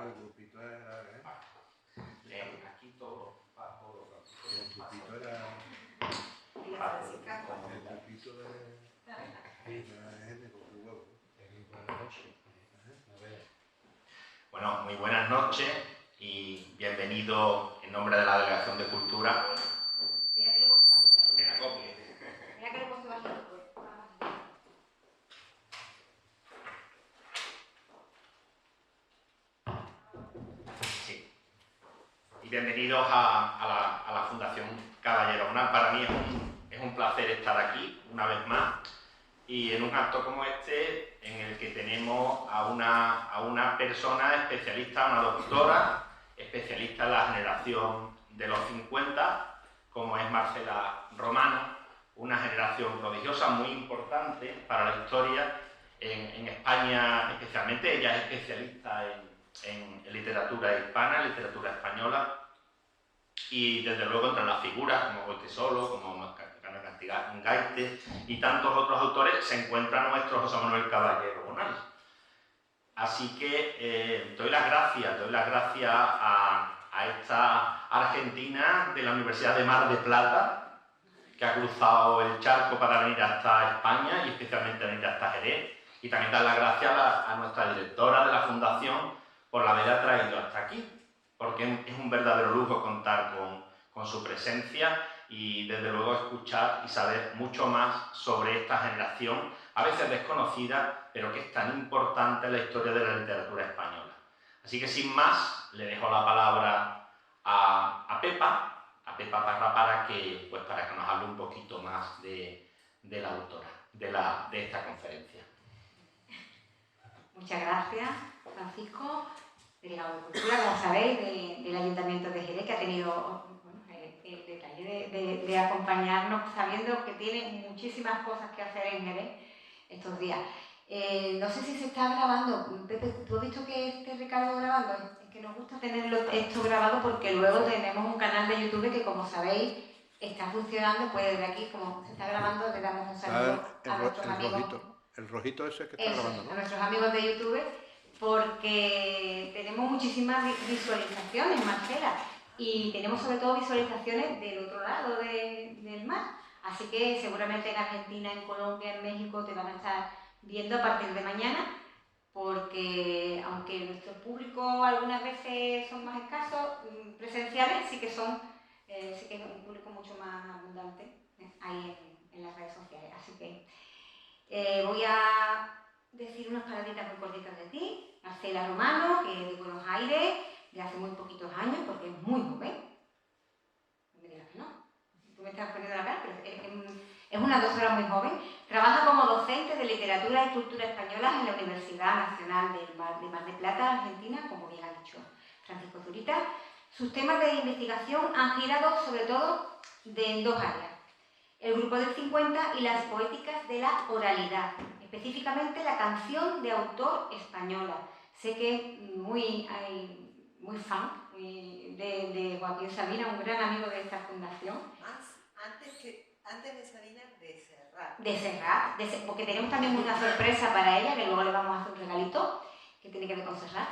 el grupito era, Aquí todo, para todo. El grupito era... Y la Francisca. El grupito de género, de huevo. Bueno, muy buenas noches y bienvenido en nombre de la Delegación de Cultura. Mira que le he puesto bajito. Mira, copie. Mira que le he puesto bajito. Sí. Y bienvenidos a la Fundación Caballero Bonal. Para mí es un placer estar aquí una vez más y en un acto como este en el que tenemos a una persona especialista, una doctora especialista en la generación de los 50, como es Marcela Romano, una generación prodigiosa, muy importante para la historia en España especialmente. Ella es especialista en literatura hispana, literatura española, y desde luego entre las figuras como Goytisolo, como Gaite y tantos otros autores se encuentra nuestro José Manuel Caballero Bonal. Así que doy las gracias a esta argentina de la Universidad de Mar del Plata, que ha cruzado el charco para venir hasta España y especialmente venir hasta Jerez, y también dar las gracias a nuestra directora de la Fundación por haberla traído hasta aquí, porque es un verdadero lujo contar con su presencia y desde luego escuchar y saber mucho más sobre esta generación, a veces desconocida, pero que es tan importante en la historia de la literatura española. Así que sin más, le dejo la palabra a Pepa Parra para que nos hable un poquito más de la autora, de esta conferencia. Muchas gracias, Francisco, delegado de Cultura, como sabéis, del Ayuntamiento de Jerez, que ha tenido el detalle de acompañarnos sabiendo que tiene muchísimas cosas que hacer en Jerez estos días. No sé si se está grabando. Pepe, ¿tú has visto que esté Ricardo grabando? Es que nos gusta tenerlo esto grabado porque luego tenemos un canal de YouTube que, como sabéis, está funcionando. Pues desde aquí, como se está grabando, le damos un saludo a nuestros amigos. El rojito ese que está grabando, ¿no? A nuestros amigos de YouTube, porque tenemos muchísimas visualizaciones, Marcela, y tenemos sobre todo visualizaciones del otro lado del mar. Así que seguramente en Argentina, en Colombia, en México te van a estar viendo a partir de mañana, porque aunque nuestro público algunas veces son más escasos, presenciales, sí que es un público mucho más abundante ahí en las redes sociales. Así que voy a decir unas palabritas muy cortitas de ti. Marcela Romano, que es de Buenos Aires, de hace muy poquitos años, porque es muy joven. No me digas que no. Tú me estás poniendo la cara, pero es una doctora muy joven. Trabaja como docente de literatura y cultura españolas en la Universidad Nacional de Mar del Plata, Argentina, como bien ha dicho Francisco Zurita. Sus temas de investigación han girado sobre todo en dos áreas: el grupo del 50 y las poéticas de la oralidad, específicamente la canción de autor española. Sé que muy fan de Joaquín Sabina, un gran amigo de esta fundación. Antes de Sabina, de Serrat. De Serrat, porque tenemos también una sorpresa para ella, que luego le vamos a hacer un regalito, que tiene que ver con Serrat,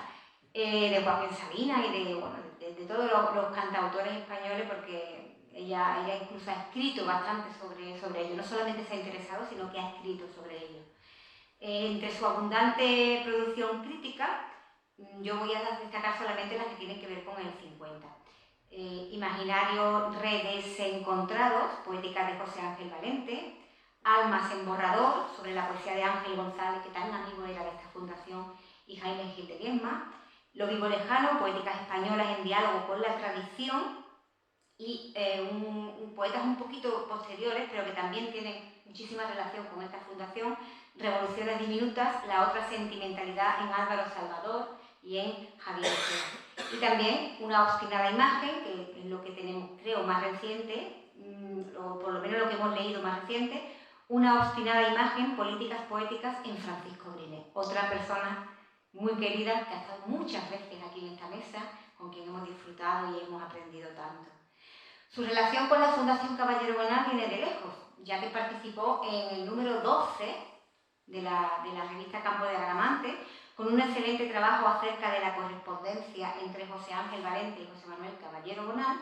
de Joaquín Sabina y de todos los cantautores españoles, porque ella incluso ha escrito bastante sobre ello. No solamente se ha interesado, sino que ha escrito sobre ello. Entre su abundante producción crítica, yo voy a destacar solamente las que tienen que ver con el 50. Imaginario, redes encontrados, poética de José Ángel Valente; Almas en borrador, sobre la poesía de Ángel González, que tan amigo era de esta fundación, y Jaime Gil de Viedma; Lo vivo lejano, poéticas españolas en diálogo con la tradición, y poetas un poquito posteriores, pero que también tienen muchísima relación con esta fundación: Revoluciones diminutas, la otra sentimentalidad, en Álvaro Salvador y en Javier Ojeda. Y también Una obstinada imagen, que es lo que tenemos, creo, más reciente, o por lo menos lo que hemos leído más reciente: Una obstinada imagen, políticas poéticas, en Francisco Grinet, otra persona muy querida que ha estado muchas veces aquí en esta mesa, con quien hemos disfrutado y hemos aprendido tanto. Su relación con la Fundación Caballero Bonal viene de lejos, ya que participó en el número 12 de la revista Campo de Agramantes, con un excelente trabajo acerca de la correspondencia entre José Ángel Valente y José Manuel Caballero Bonal,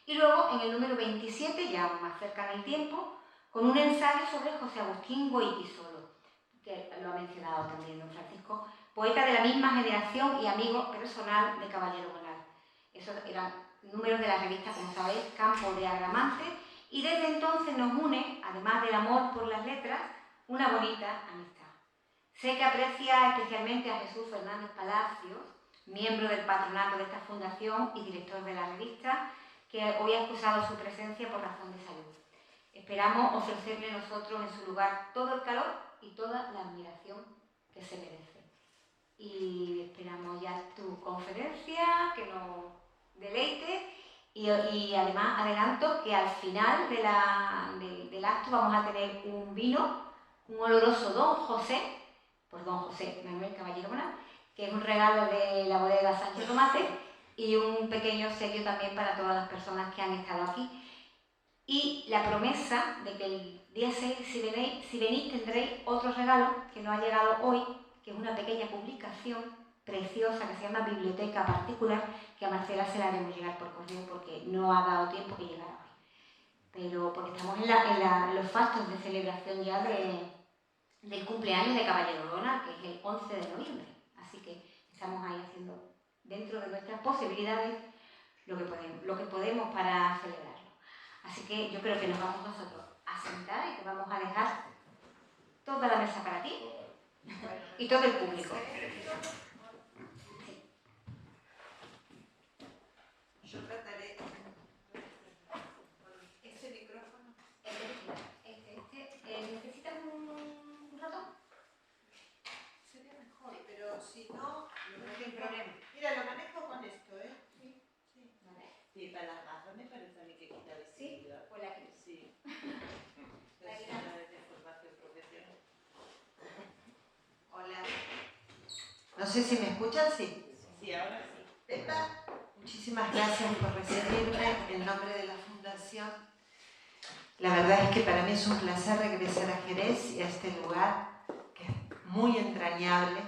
y luego en el número 27, ya más cerca en el tiempo, con un ensayo sobre José Agustín Goytisolo, que lo ha mencionado también don Francisco, poeta de la misma generación y amigo personal de Caballero Bonal. Esos eran números de la revista, como sabéis, Campo de Agramante, y desde entonces nos une, además del amor por las letras, una bonita amistad. Sé que aprecia especialmente a Jesús Fernández Palacios, miembro del patronato de esta fundación y director de la revista, que hoy ha excusado su presencia por razón de salud. Esperamos ofrecerle nosotros en su lugar todo el calor y toda la admiración que se merece. Y esperamos ya tu conferencia, que nos deleites, y además adelanto que al final del acto vamos a tener un vino, un oloroso Don José, por don José Manuel Caballero Bonal, que es un regalo de la bodega Sánchez Tomate, y un pequeño obsequio también para todas las personas que han estado aquí. Y la promesa de que el día 6, si venís, tendréis otro regalo que nos ha llegado hoy, que es una pequeña publicación preciosa que se llama Biblioteca Particular, que a Marcela se la haremos llegar por correo porque no ha dado tiempo que llegara hoy. Pero porque estamos en los fastos de celebración ya del cumpleaños de Caballero Bonal, que es el 11 de noviembre. Así que estamos ahí haciendo, dentro de nuestras posibilidades, lo que podemos para celebrarlo. Así que yo creo que nos vamos nosotros a sentar y te vamos a dejar toda la mesa para ti y todo el público. Yo trataré este micrófono. ¿Necesitas un ratón? Sería mejor, pero si no, No hay problema. Mira, lo manejo con esto, ¿eh? Sí. Sí. Vale. Sí, para las gafas me parece a mí que quita visibilidad. Pues la que Sí. Es una de formación profesional. Hola. No sé si me escuchan, sí. Sí, ahora sí. Pepa, muchísimas gracias por recibirme en nombre de la Fundación. La verdad es que para mí es un placer regresar a Jerez y a este lugar que es muy entrañable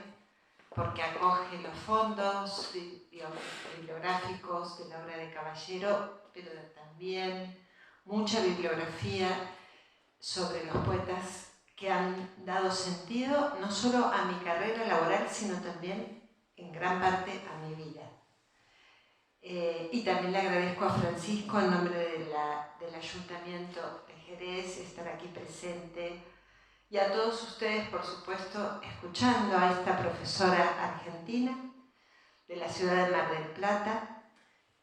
porque acoge los fondos bibliográficos de la obra de Caballero, pero también mucha bibliografía sobre los poetas que han dado sentido no solo a mi carrera laboral, sino también en gran parte a mi vida. Y también le agradezco a Francisco en nombre del Ayuntamiento de Jerez estar aquí presente, y a todos ustedes, por supuesto, escuchando a esta profesora argentina de la ciudad de Mar del Plata,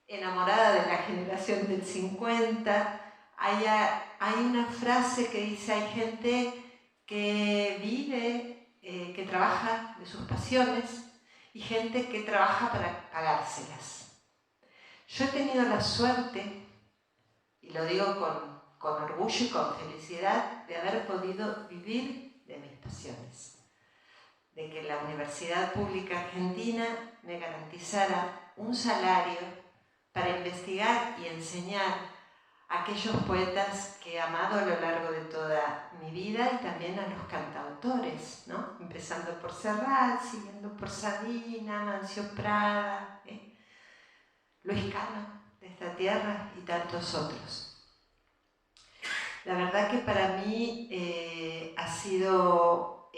enamorada de la generación del 50. Hay una frase que dice: hay gente que vive, que trabaja de sus pasiones, y gente que trabaja para pagárselas. Yo he tenido la suerte, y lo digo con orgullo y con felicidad, de haber podido vivir de mis pasiones, de que la Universidad Pública Argentina me garantizara un salario para investigar y enseñar a aquellos poetas que he amado a lo largo de toda mi vida, y también a los cantautores, ¿no? Empezando por Serrat, siguiendo por Sabina, Mancio Prada, Luis Cano, de esta tierra, y tantos otros. La verdad que para mí ha sido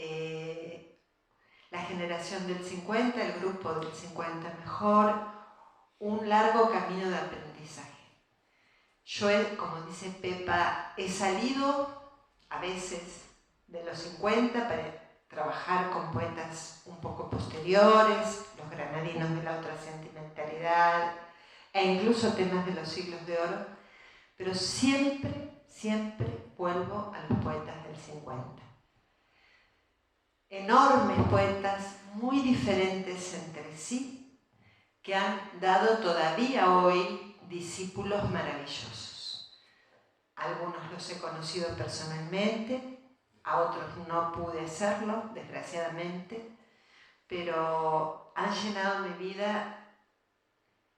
la generación del 50, el grupo del 50 mejor, un largo camino de aprendizaje. Yo, como dice Pepa, he salido a veces de los 50 para trabajar con poetas un poco posteriores, los granadinos de la otra sentimentalidad, e incluso temas de los siglos de oro, pero siempre vuelvo a los poetas del 50. Enormes poetas muy diferentes entre sí, que han dado todavía hoy discípulos maravillosos. Algunos los he conocido personalmente, a otros no pude hacerlo, desgraciadamente, pero han llenado mi vida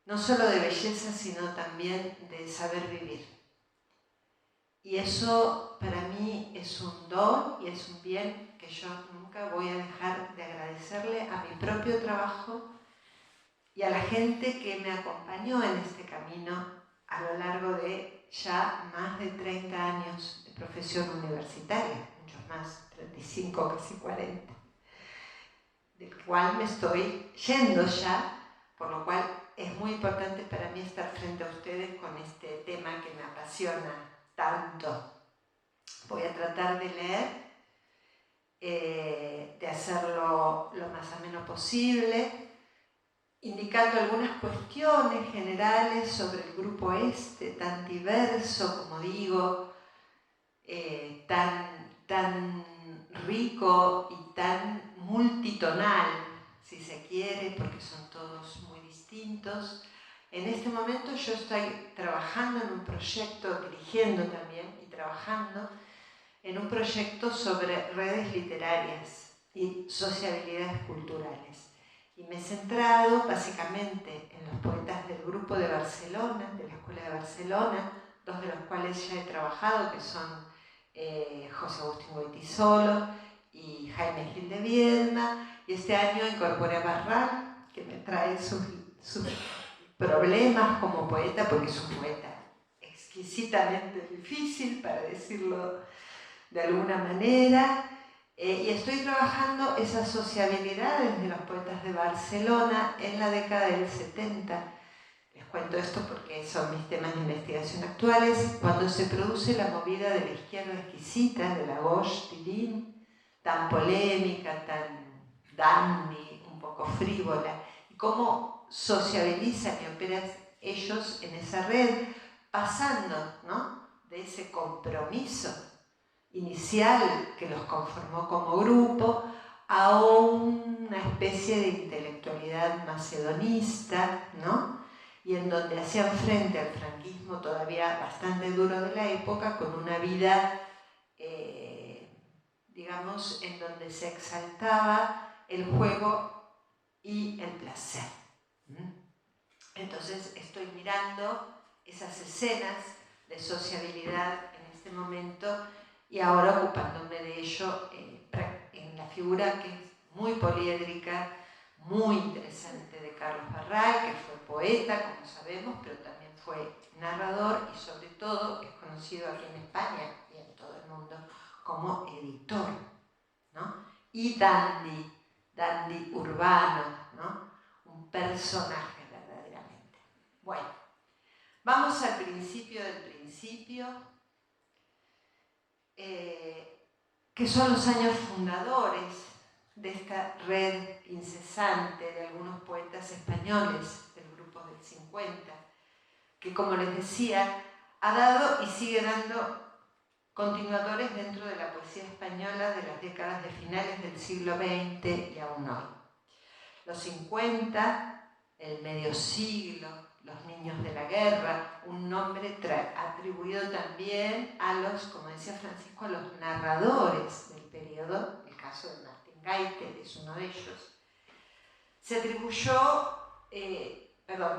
no solo de belleza, sino también de saber vivir. Y eso para mí es un don y es un bien que yo nunca voy a dejar de agradecerle a mi propio trabajo y a la gente que me acompañó en este camino a lo largo de ya más de 30 años de profesión universitaria, muchos más, 35, casi 40, del cual me estoy yendo ya, por lo cual es muy importante para mí estar frente a ustedes con este tema que me apasiona tanto. Voy a tratar de leer, de hacerlo lo más ameno posible, indicando algunas cuestiones generales sobre el grupo este, tan diverso, como digo, tan rico y tan multitonal, si se quiere, porque son todos muy distintos. En este momento yo estoy trabajando en un proyecto, dirigiendo también y trabajando en un proyecto sobre redes literarias y sociabilidades culturales. Y me he centrado básicamente en los poetas del grupo de Barcelona, de la Escuela de Barcelona, dos de los cuales ya he trabajado, que son José Agustín Goytisolo y Jaime Gil de Viedma, y este año incorporé a Barral, que me trae sus problemas como poeta, porque es un poeta exquisitamente difícil, para decirlo de alguna manera, y estoy trabajando esas sociabilidades de los poetas de Barcelona en la década del 70. Les cuento esto porque son mis temas de investigación actuales, cuando se produce la movida de la izquierda exquisita, de la gauche divine, tan polémica, tan dandy, un poco frívola, y cómo sociabilizan y operan ellos en esa red, pasando, ¿no?, de ese compromiso inicial que los conformó como grupo a una especie de intelectualidad macedonista, ¿no?, y en donde hacían frente al franquismo todavía bastante duro de la época, con una vida, digamos, en donde se exaltaba el juego y el placer. Entonces estoy mirando esas escenas de sociabilidad en este momento y ahora ocupándome de ello en la figura que es muy poliédrica, muy interesante, de Carlos Barral, que fue poeta, como sabemos, pero también fue narrador y sobre todo es conocido aquí en España y en todo el mundo como editor, ¿no? Y dandy urbano, ¿no?, un personaje verdaderamente. Bueno, vamos al principio del principio, que son los años fundadores de esta red incesante de algunos poetas españoles del grupo del 50, que, como les decía, ha dado y sigue dando continuadores dentro de la poesía española de las décadas de finales del siglo XX y aún hoy. Los 50, el medio siglo, los niños de la guerra, un nombre atribuido también a los, como decía Francisco, a los narradores del periodo, el caso de Martín Gaitel es uno de ellos, se atribuyó,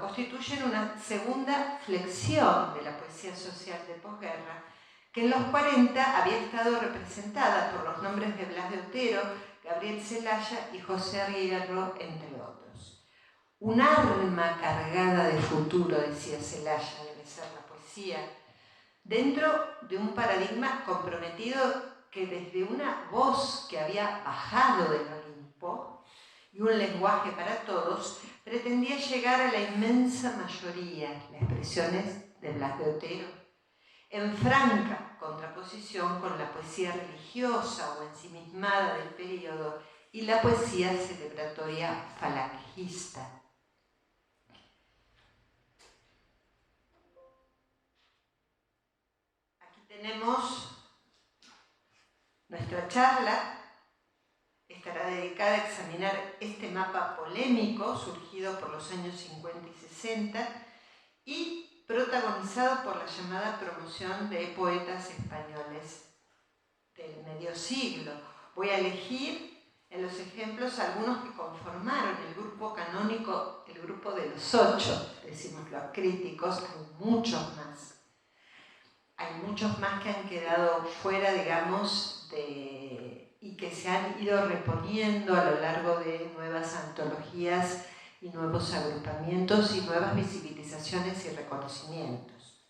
constituyen una segunda flexión de la poesía social de posguerra, que en los 40 había estado representada por los nombres de Blas de Otero, Gabriel Celaya y José Arriero, entre otros. Un arma cargada de futuro, decía Celaya, debe ser la poesía, dentro de un paradigma comprometido que desde una voz que había bajado del Olimpo y un lenguaje para todos, pretendía llegar a la inmensa mayoría, las expresiones de Blas de Otero, en franca contraposición con la poesía religiosa o ensimismada del periodo y la poesía celebratoria falangista. Aquí tenemos nuestra charla. Estará dedicada a examinar este mapa polémico surgido por los años 50 y 60 y protagonizado por la llamada promoción de poetas españoles del medio siglo. Voy a elegir en los ejemplos algunos que conformaron el grupo canónico, el grupo de los 8, decimos los críticos, hay muchos más. hay muchos más que han quedado fuera, digamos, y que se han ido reponiendo a lo largo de nuevas antologías y nuevos agrupamientos y nuevas visibilizaciones y reconocimientos.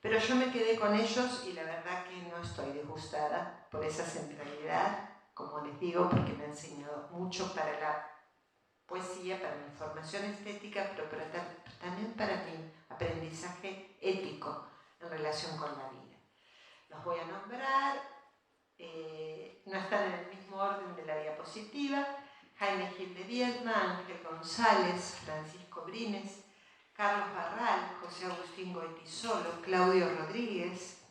Pero yo me quedé con ellos y la verdad que no estoy disgustada por esa centralidad, como les digo, porque me ha enseñado mucho para la poesía, para mi formación estética, pero también para mi aprendizaje ético en relación con la vida. Los voy a nombrar, no están en el mismo orden de la diapositiva: Jaime Gil de Viedma, Ángel González, Francisco Brines, Carlos Barral, José Agustín Goytisolo, Claudio Rodríguez,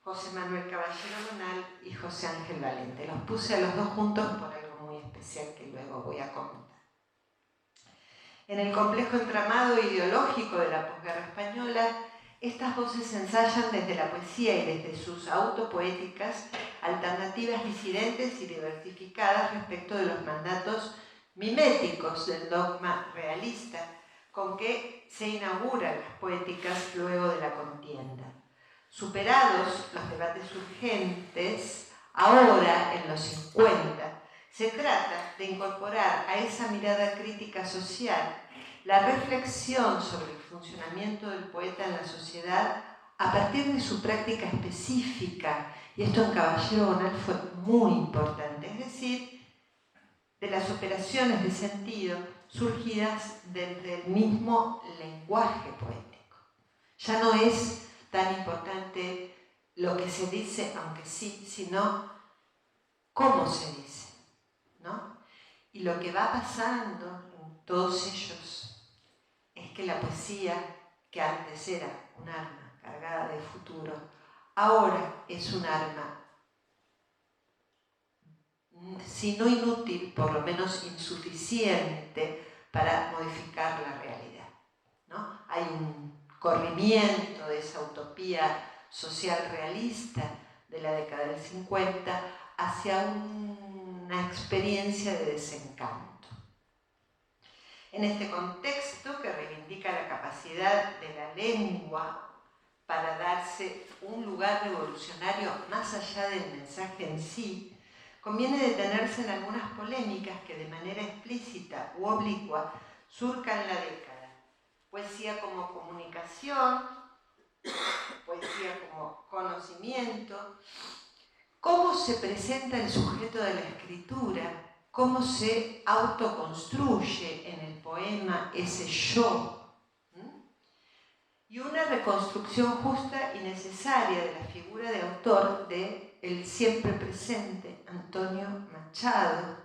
José Manuel Caballero Bonal y José Ángel Valente. Los puse a los dos juntos por algo muy especial que luego voy a comentar. En el complejo entramado ideológico de la posguerra española, estas voces ensayan desde la poesía y desde sus autopoéticas alternativas disidentes y diversificadas respecto de los mandatos miméticos del dogma realista con que se inauguran las poéticas luego de la contienda. Superados los debates urgentes, ahora en los 50, se trata de incorporar a esa mirada crítica social la reflexión sobre el funcionamiento del poeta en la sociedad a partir de su práctica específica, y esto en Caballero Bonal fue muy importante, es decir, de las operaciones de sentido surgidas desde el mismo lenguaje poético. Ya no es tan importante lo que se dice, aunque sí, sino cómo se dice, ¿no? Y lo que va pasando en todos ellos es que la poesía, que antes era un arma cargada de futuro, ahora es un arma, si no inútil, por lo menos insuficiente para modificar la realidad, ¿no? Hay un corrimiento de esa utopía social realista de la década del 50 hacia una experiencia de desencanto. En este contexto, que reivindica la capacidad de la lengua para darse un lugar revolucionario más allá del mensaje en sí, conviene detenerse en algunas polémicas que de manera explícita u oblicua surcan la década. Poesía como comunicación, poesía como conocimiento, cómo se presenta el sujeto de la escritura, cómo se autoconstruye en el poema ese yo, y una reconstrucción justa y necesaria de la figura de autor de el siempre presente Antonio Machado,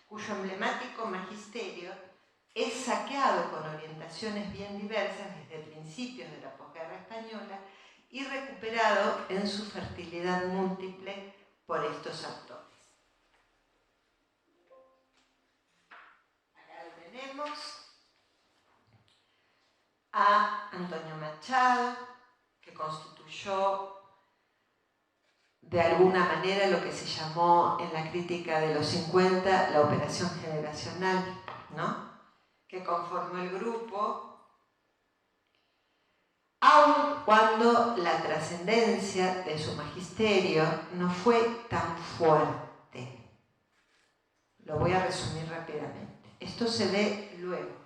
cuyo emblemático magisterio es saqueado con orientaciones bien diversas desde principios de la posguerra española y recuperado en su fertilidad múltiple por estos autores. Acá lo tenemos a Antonio Machado, que constituyó de alguna manera lo que se llamó en la crítica de los 50 la operación generacional, ¿no? Que conformó el grupo, aun cuando la trascendencia de su magisterio no fue tan fuerte. Lo voy a resumir rápidamente. Esto se ve luego.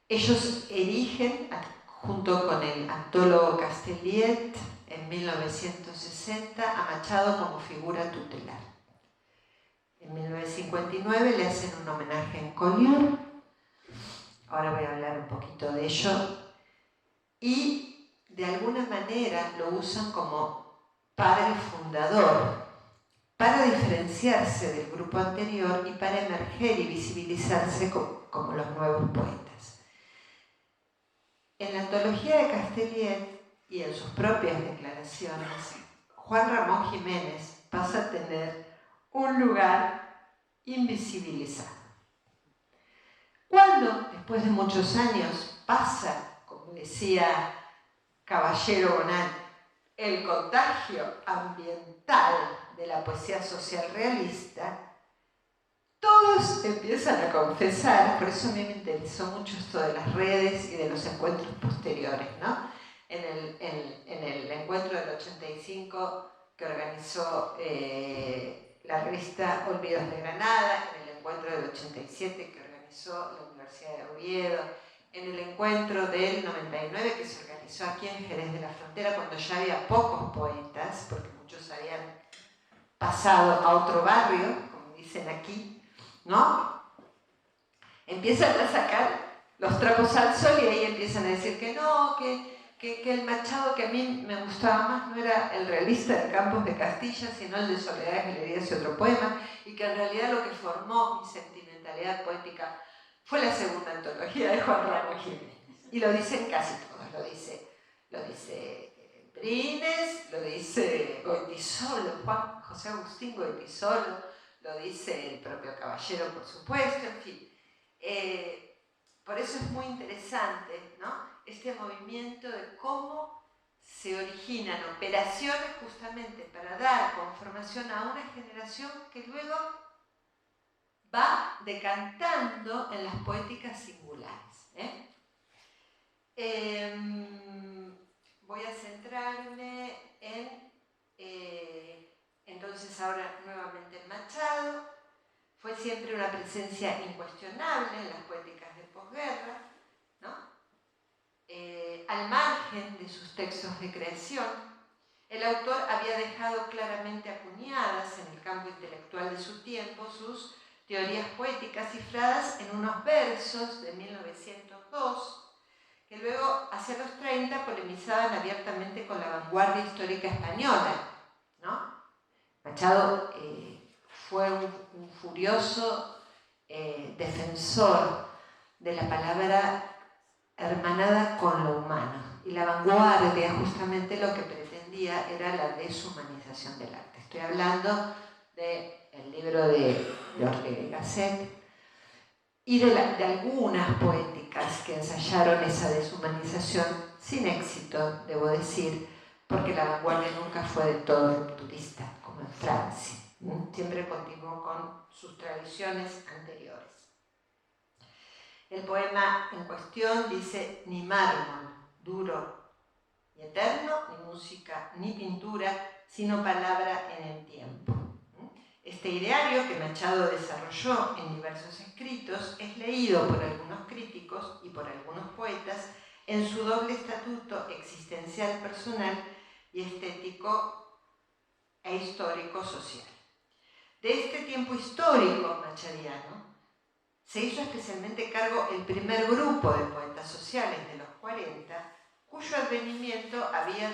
Ellos erigen, junto con el antólogo Castelliet, en 1960, a Machado como figura tutelar. En 1959 le hacen un homenaje en Collioure. Ahora voy a hablar un poquito de ello. Y de alguna manera lo usan como padre fundador para diferenciarse del grupo anterior y para emerger y visibilizarse como los nuevos poetas. En la antología de Castelliet y en sus propias declaraciones, Juan Ramón Jiménez pasa a tener un lugar invisibilizado. Cuando, después de muchos años, pasa, como decía Caballero Bonal, el contagio ambiental de la poesía social realista, todos empiezan a confesar, por eso a mí me interesó mucho esto de las redes y de los encuentros posteriores, ¿no? en el encuentro del 85 que organizó la revista Olvidos de Granada, en el encuentro del 87 que organizó la Universidad de Oviedo, en el encuentro del 99 que se organizó aquí en Jerez de la Frontera, cuando ya había pocos poetas, porque muchos habían pasado a otro barrio, como dicen aquí, ¿no? Empiezan a sacar los trapos al sol y ahí empiezan a decir que no, que el Machado que a mí me gustaba más no era el realista de Campos de Castilla, sino el de Soledad Galerías y otro poema, y que en realidad lo que formó mi sentimentalidad poética fue la segunda antología de Juan Ramón Jiménez. Y lo dicen casi todos, lo dice Brines, lo dice Goytisolo, Juan José Agustín Goytisolo, lo dice el propio Caballero, por supuesto, en fin. Por eso es muy interesante, ¿no?, este movimiento de cómo se originan operaciones justamente para dar conformación a una generación que luego va decantando en las poéticas singulares. Voy a centrarme en, entonces ahora nuevamente en Machado. Fue siempre una presencia incuestionable en las poéticas de posguerra, ¿no? Al margen de sus textos de creación, el autor había dejado claramente acuñadas en el campo intelectual de su tiempo sus teorías poéticas cifradas en unos versos de 1902, que luego, hacia los 30, polemizaban abiertamente con la vanguardia histórica española, ¿no? Machado fue un furioso defensor de la palabra hermanada con lo humano, y la vanguardia justamente lo que pretendía era la deshumanización del arte. Estoy hablando del libro de Ortega y Gasset y de algunas poéticas que ensayaron esa deshumanización sin éxito, debo decir, porque la vanguardia nunca fue del todo rupturista, como en Francia. Siempre continuó con sus tradiciones anteriores. El poema en cuestión dice: ni mármol duro y eterno, ni música, ni pintura, sino palabra en el tiempo. Este ideario que Machado desarrolló en diversos escritos es leído por algunos críticos y por algunos poetas en su doble estatuto existencial personal y estético e histórico social. De este tiempo histórico machadiano se hizo especialmente cargo el primer grupo de poetas sociales de los 40, cuyo advenimiento había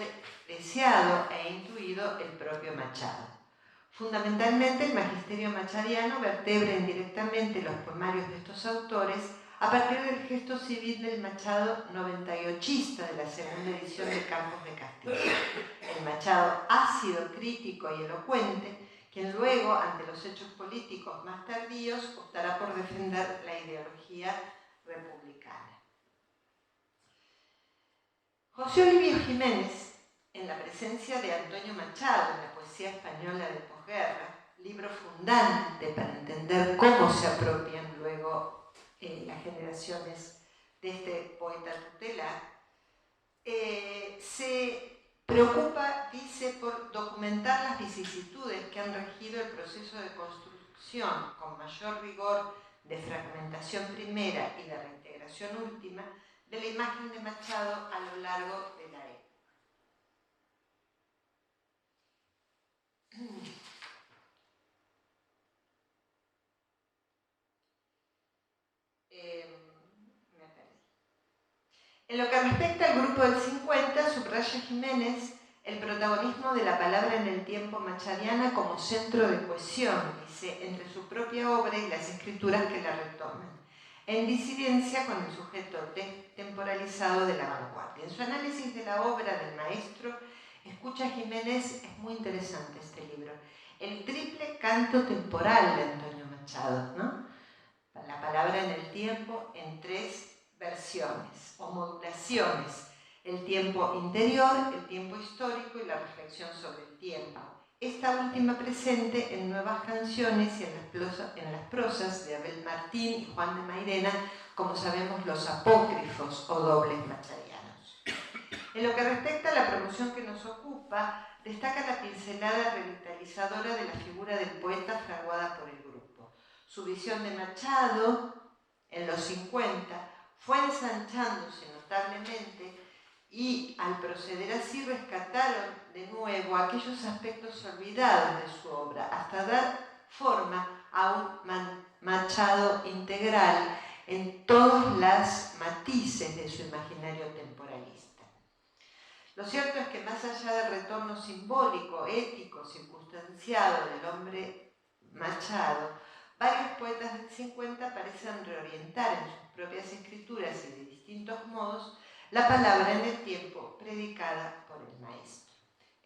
deseado e intuido el propio Machado. Fundamentalmente, el magisterio machadiano vertebra indirectamente los poemarios de estos autores a partir del gesto civil del Machado 98ista de la segunda edición de Campos de Castilla. El Machado ácido, crítico y elocuente, quien luego, ante los hechos políticos más tardíos, optará por defender la ideología republicana. José Olivio Jiménez, en la presencia de Antonio Machado en la poesía española de posguerra, libro fundante para entender cómo se apropian luego las generaciones de este poeta tutelar, se preocupa, dice, por documentar las vicisitudes que han regido el proceso de construcción con mayor rigor de fragmentación primera y de reintegración última de la imagen de Machado a lo largo de la época. En lo que respecta al grupo del 50, subraya Jiménez el protagonismo de la palabra en el tiempo machadiana como centro de cohesión, dice, entre su propia obra y las escrituras que la retoman, en disidencia con el sujeto temporalizado de la vanguardia. En su análisis de la obra del maestro, escucha Jiménez, es muy interesante este libro, el triple canto temporal de Antonio Machado, ¿no? La palabra en el tiempo en tres versiones o modulaciones: el tiempo interior, el tiempo histórico y la reflexión sobre el tiempo. Esta última presente en nuevas canciones y en las prosas de Abel Martín y Juan de Mairena, como sabemos, los apócrifos o dobles machadianos. En lo que respecta a la promoción que nos ocupa, destaca la pincelada revitalizadora de la figura del poeta fraguada por el grupo. Su visión de Machado, en los 50, fue ensanchándose notablemente y al proceder así rescataron de nuevo aquellos aspectos olvidados de su obra, hasta dar forma a un Machado integral en todos los matices de su imaginario temporalista. Lo cierto es que más allá del retorno simbólico, ético, circunstanciado del hombre Machado, varios poetas del 50 parecen reorientar en sus propias escrituras y de distintos modos la palabra en el tiempo predicada por el maestro.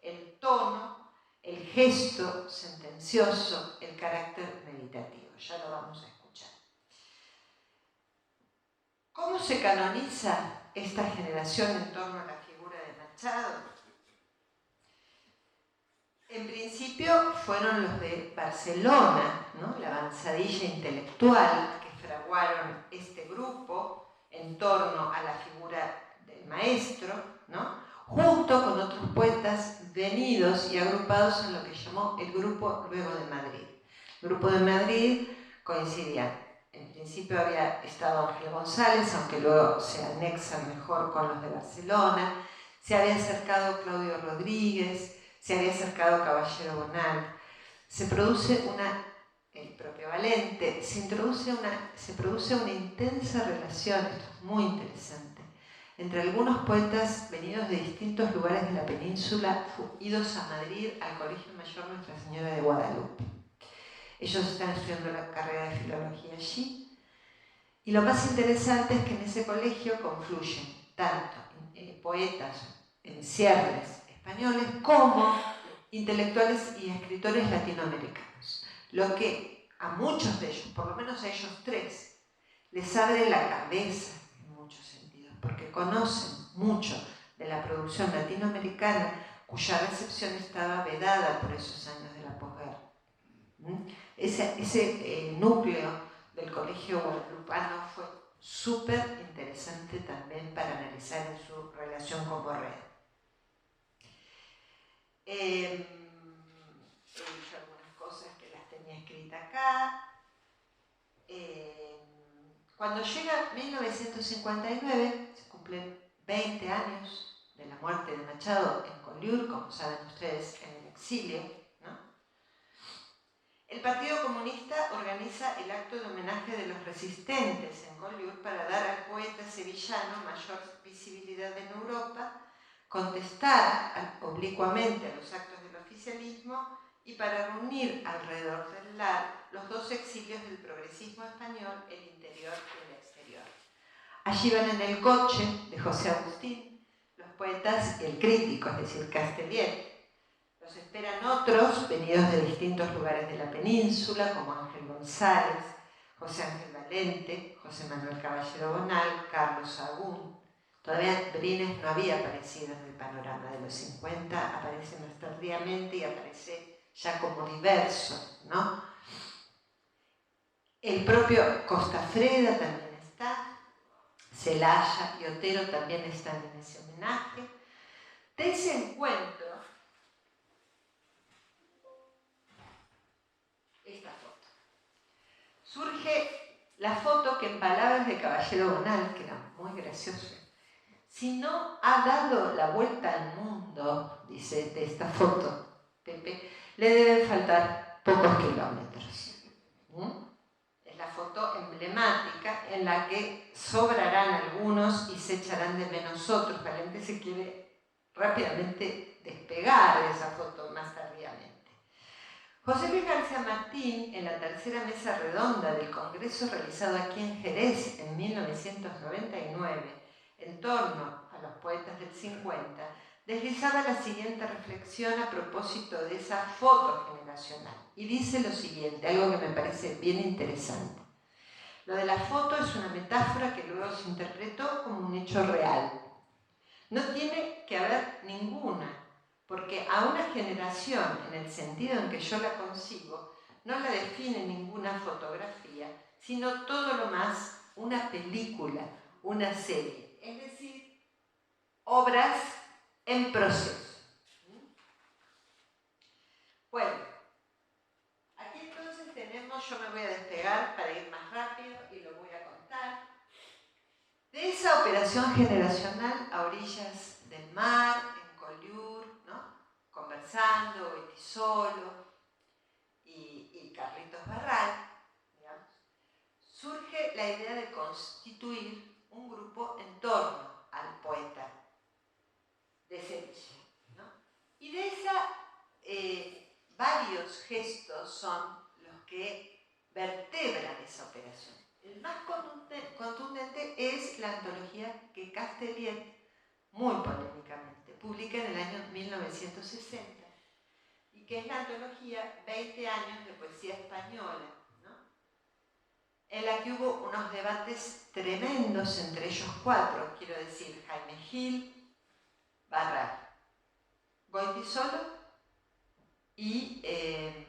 El tono, el gesto sentencioso, el carácter meditativo. Ya lo vamos a escuchar. ¿Cómo se canoniza esta generación en torno a la figura de Machado? En principio fueron los de Barcelona, ¿no? La avanzadilla intelectual que fraguaron este grupo en torno a la figura del maestro, ¿no? Junto con otros poetas venidos y agrupados en lo que llamó el Grupo Luego de Madrid. El Grupo de Madrid coincidía. En principio había estado Ángel González, aunque luego se anexa mejor con los de Barcelona. Se había acercado Claudio Rodríguez, se había acercado Caballero Bonal. Se produce el propio Valente, se produce una intensa relación, esto es muy interesante, entre algunos poetas venidos de distintos lugares de la península, idos a Madrid al Colegio Mayor Nuestra Señora de Guadalupe. Ellos están estudiando la carrera de filología allí. Y lo más interesante es que en ese colegio confluyen tanto poetas en cierres españoles como intelectuales y escritores latinoamericanos. Lo que a muchos de ellos, por lo menos a ellos tres, les abre la cabeza en muchos sentidos, porque conocen mucho de la producción latinoamericana cuya recepción estaba vedada por esos años de la posguerra. Ese núcleo del colegio guadalupano fue súper interesante también para analizar en su relación con Borrell. He dicho algunas cosas que las tenía escritas acá. Cuando llega 1959, se cumplen 20 años de la muerte de Machado en Collioure, como saben ustedes, en el exilio. El Partido Comunista organiza el acto de homenaje de los resistentes en Collioure para dar al poeta sevillano mayor visibilidad en Europa, contestar oblicuamente a los actos del oficialismo y para reunir alrededor del LAR los dos exilios del progresismo español, el interior y el exterior. Allí van en el coche de José Agustín los poetas y el crítico, es decir, Castellet. Los esperan otros, venidos de distintos lugares de la península, como Ángel González, José Ángel Valente, José Manuel Caballero Bonal, Carlos Sagún. Todavía Brines no había aparecido en el panorama de los 50, aparece más tardíamente y aparece ya como diverso, ¿no? El propio Costafreda también está, Celaya y Otero también están en ese homenaje. De ese encuentro, esta foto. Surge la foto que en palabras de Caballero Bonal, que era muy gracioso, si no ha dado la vuelta al mundo, dice de esta foto Pepe, le deben faltar pocos kilómetros. Es la foto emblemática en la que sobrarán algunos y se echarán de menos otros. Valente se quiere rápidamente despegar de esa foto más tardíamente. José Luis García Martín, en la tercera mesa redonda del congreso realizado aquí en Jerez en 1999, en torno a los poetas del 50, deslizaba la siguiente reflexión a propósito de esa foto generacional. Y dice lo siguiente, algo que me parece bien interesante. Lo de la foto es una metáfora que luego se interpretó como un hecho real. No tiene que haber ninguna, porque a una generación, en el sentido en que yo la concibo, no la define ninguna fotografía, sino todo lo más una película, una serie. Es decir, obras en proceso. Bueno, aquí entonces tenemos, yo me voy a despegar para ir más rápido y lo voy a contar, de esa operación generacional a orillas del mar, en Collioure, ¿no? Conversando, Betisolo y Carlitos Barral, digamos, surge la idea de constituir un grupo en torno al poeta de Sevilla, ¿no? Y de esa, varios gestos son los que vertebran esa operación. El más contundente es la antología que Castellet, muy polémicamente, publica en el año 1960, y que es la antología 20 años de poesía española, ¿no? En la que hubo unos debates tremendos entre ellos cuatro, quiero decir, Jaime Gil, Barral, Goytisolo y se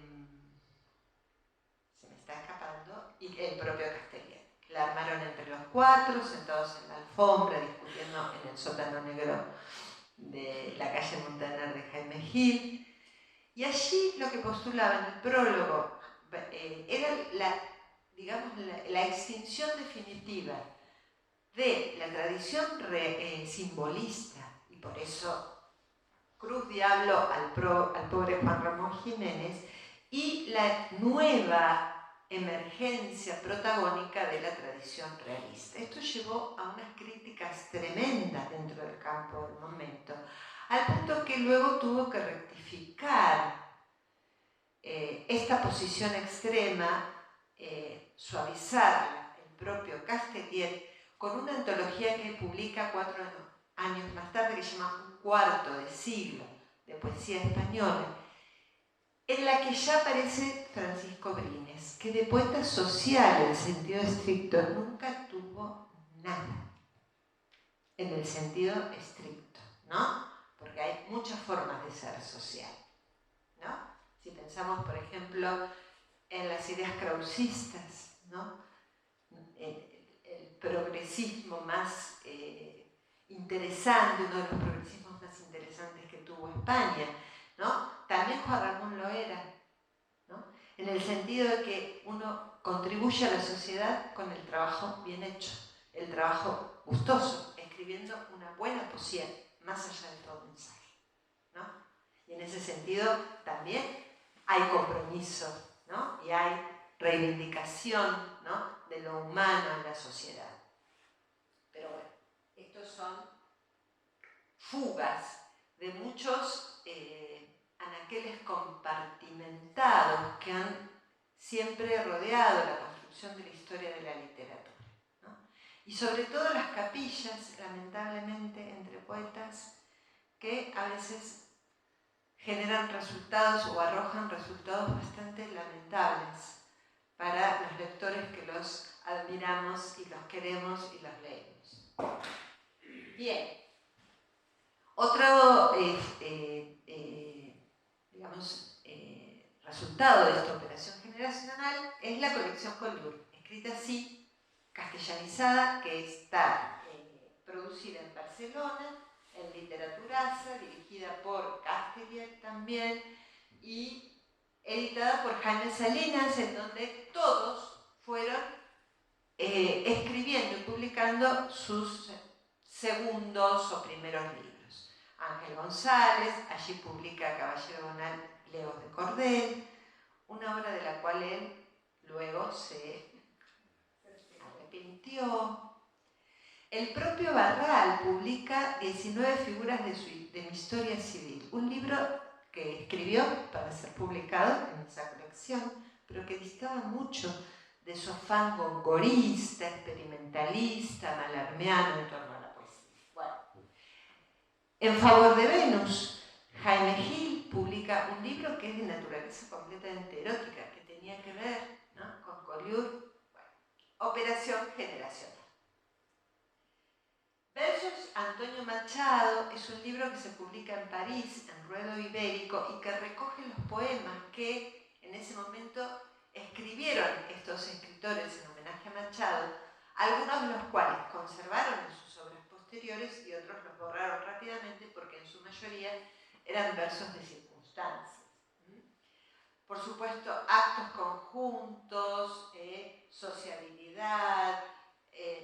me está escapando, y el propio Castellet. La armaron entre los cuatro, sentados en la alfombra, discutiendo en el sótano negro de la calle Montaner de Jaime Gil. Y allí lo que postulaba en el prólogo era la extinción definitiva de la tradición simbolista, y por eso Cruz Diablo al pobre Juan Ramón Jiménez, y la nueva emergencia protagónica de la tradición realista. Esto llevó a unas críticas tremendas dentro del campo del momento, al punto que luego tuvo que rectificar esta posición extrema, suavizarla el propio Castellet con una antología que publica 4 años más tarde, que se llama Un cuarto de siglo de poesía española, en la que ya aparece Francisco Brines, que de poeta social en sentido estricto nunca tuvo nada, en el sentido estricto, ¿no? Porque hay muchas formas de ser social, ¿no? Si pensamos, por ejemplo, en las ideas krausistas, ¿no? El progresismo más interesante, uno de los progresismos más interesantes que tuvo España, ¿no? También Juan Ramón lo era, ¿no? En el sentido de que uno contribuye a la sociedad con el trabajo bien hecho, el trabajo gustoso, escribiendo una buena poesía, más allá de todo mensaje, ¿no? Y en ese sentido también hay compromiso, ¿no? Y hay reivindicación, ¿no? De lo humano en la sociedad. Pero bueno, estos son fugas de muchos anaqueles compartimentados que han siempre rodeado la construcción de la historia de la literatura, ¿no? Y sobre todo las capillas, lamentablemente, entre poetas, que a veces generan resultados o arrojan resultados bastante lamentables para los lectores que los admiramos y los queremos y los leemos. Bien. Otro, resultado de esta operación generacional es la colección Collioure, escrita así, castellanizada, que está producida en Barcelona, en Literaturaza, dirigida por Castellet también, y editada por Jaime Salinas, en donde todos fueron escribiendo y publicando sus segundos o primeros libros. Ángel González, allí publica Caballero Bonal, Legos de Cordel, una obra de la cual él luego se arrepintió. El propio Barral publica 19 figuras de mi historia civil, un libro que escribió para ser publicado en esa colección, pero que distaba mucho de su afán gongorista, experimentalista, malarmeano en torno a la poesía. Bueno, en favor de Venus, Jaime Gil publica un libro que es de naturaleza completamente erótica, que tenía que ver, ¿no?, con Collioure. Bueno, operación generacional. Versos Antonio Machado es un libro que se publica en París, en Ruedo Ibérico, y que recoge los poemas que en ese momento escribieron estos escritores en homenaje a Machado, algunos de los cuales conservaron en sus obras posteriores posteriores y otros los borraron rápidamente porque en su mayoría eran versos de circunstancias. Por supuesto, actos conjuntos, sociabilidad,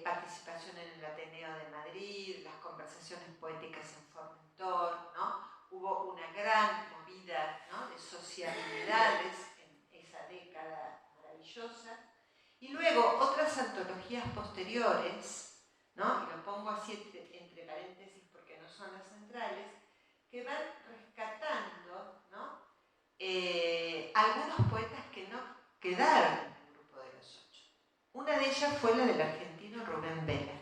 participación en el Ateneo de Madrid, las conversaciones poéticas en Formentor, ¿no? Hubo una gran movida, ¿no?, de sociabilidades en esa década maravillosa. Y luego otras antologías posteriores, ¿no?, y lo pongo así entre paréntesis porque no son las centrales, que van rescatando, ¿no?, algunos poetas que no quedaron en el grupo de los 8. Una de ellas fue la del argentino Rubén Vela,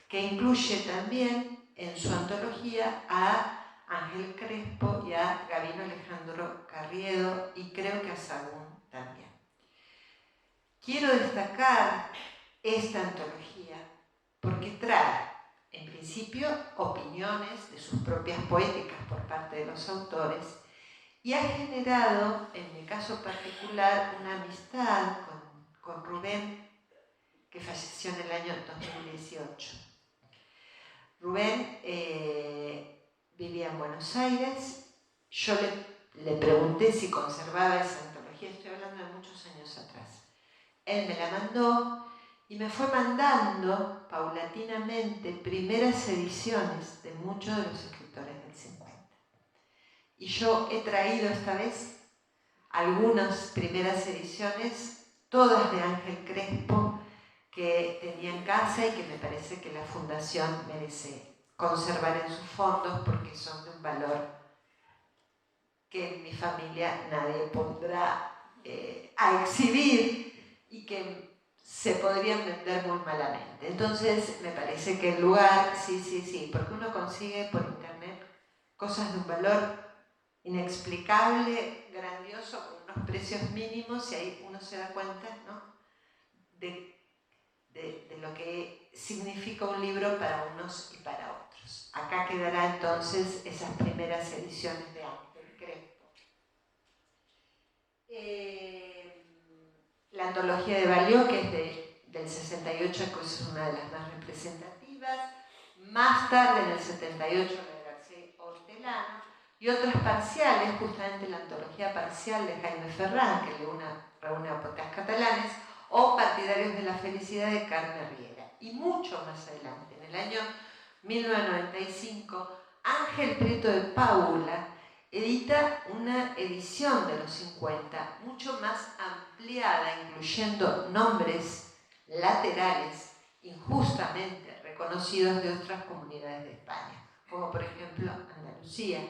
que incluye también en su antología a Ángel Crespo y a Gabino Alejandro Carriedo, y creo que a Sahagún también. Quiero destacar esta antología porque trae, en principio, opiniones de sus propias poéticas por parte de los autores y ha generado, en mi caso particular, una amistad con Rubén, que falleció en el año 2018. Rubén vivía en Buenos Aires. Yo le pregunté si conservaba esa antología, estoy hablando de muchos años atrás. Él me la mandó y me fue mandando paulatinamente primeras ediciones de muchos de los escritores del 50. Y yo he traído esta vez algunas primeras ediciones, todas de Ángel Crespo, que tenía en casa y que me parece que la Fundación merece conservar en sus fondos porque son de un valor que en mi familia nadie pondrá a exhibir y que se podrían vender muy malamente. Entonces me parece que el lugar, sí, porque uno consigue por internet cosas de un valor inexplicable, grandioso, con unos precios mínimos, y ahí uno se da cuenta, ¿no?, de lo que significa un libro para unos y para otros. Acá quedará entonces esas primeras ediciones de Ángel Crespo. La antología de Valió, que es del 68, que es una de las más representativas. Más tarde, en el 78, la de García Hortelano. Y otras parciales, justamente la antología parcial de Jaime Ferrán, que reúne a poetas catalanes, o Partidarios de la Felicidad de Carme Riera. Y mucho más adelante, en el año 1995, Ángel Prieto de Paula edita una edición de los 50, mucho más ampliada, incluyendo nombres laterales injustamente reconocidos de otras comunidades de España, como por ejemplo Andalucía,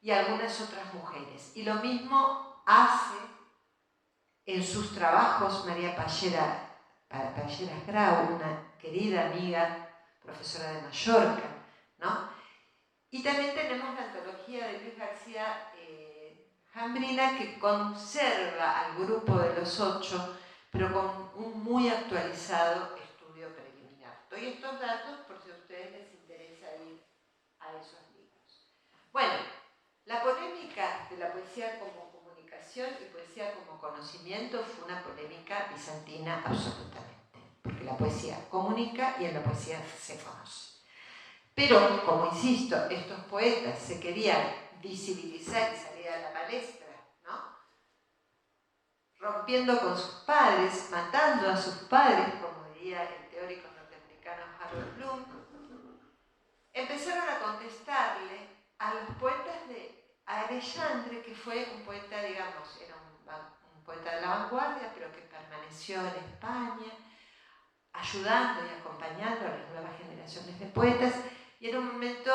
y algunas otras mujeres. Y lo mismo hace en sus trabajos María Palleras Grau, una querida amiga, profesora de Mallorca, ¿no? Y también tenemos la antología de Luis García Jambrina, que conserva al grupo de los 8, pero con un muy actualizado estudio preliminar. Doy estos datos por si a ustedes les interesa ir a esos libros. Bueno, la polémica de la poesía como comunicación y poesía como conocimiento fue una polémica bizantina absolutamente, porque la poesía comunica y en la poesía se conoce. Pero, como insisto, estos poetas se querían visibilizar y salir a la palestra, ¿no?, rompiendo con sus padres, matando a sus padres, como diría el teórico norteamericano Harold Bloom. Empezaron a contestarle a los poetas de Alexandre, que fue un poeta, digamos, era un poeta de la vanguardia, pero que permaneció en España, ayudando y acompañando a las nuevas generaciones de poetas, y en un momento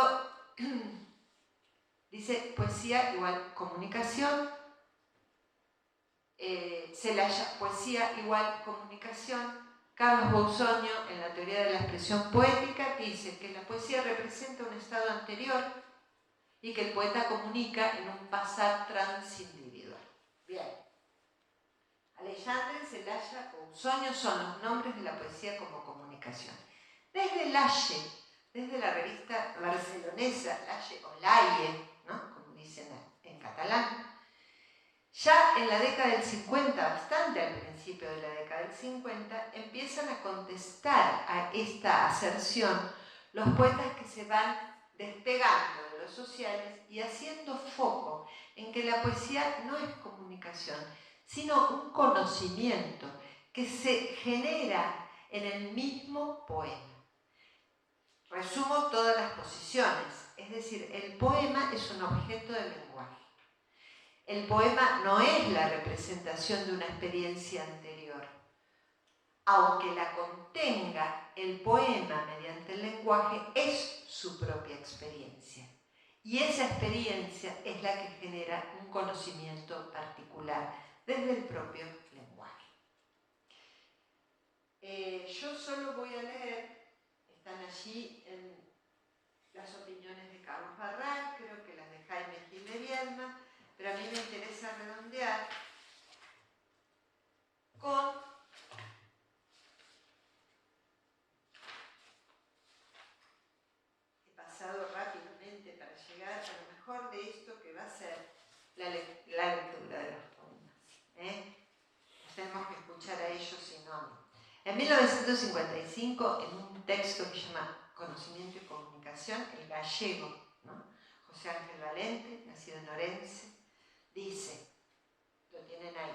dice: poesía igual comunicación, Celaya, poesía igual comunicación. Carlos Bausoño, en la teoría de la expresión poética, dice que la poesía representa un estado anterior y que el poeta comunica en un pasar transindividual. Bien. Alexandre, Celaya, Bausoño son los nombres de la poesía como comunicación. Desde Lalle, desde la revista barcelonesa Lalle o Laie, ¿no?, como dicen en catalán, Ya en la década del 50, bastante al principio de la década del 50, empiezan a contestar a esta aserción los poetas que se van despegando de los sociales y haciendo foco en que la poesía no es comunicación, sino un conocimiento que se genera en el mismo poema. Resumo todas las posiciones, es decir, el poema es un objeto del lenguaje. El poema no es la representación de una experiencia anterior. Aunque la contenga, el poema mediante el lenguaje es su propia experiencia. Y esa experiencia es la que genera un conocimiento particular desde el propio lenguaje. Yo solo voy a leer, están allí en las opiniones de Carlos Barral, creo que las de Jaime Gil de Viedma, pero a mí me interesa redondear con he pasado rápidamente para llegar a lo mejor de esto que va a ser la lectura de los poemas. Tenemos que escuchar a ellos y no a mí. En 1955, en un texto que se llama Conocimiento y Comunicación, el gallego, ¿no? José Ángel Valente, nacido en Orense, dice, lo tienen ahí,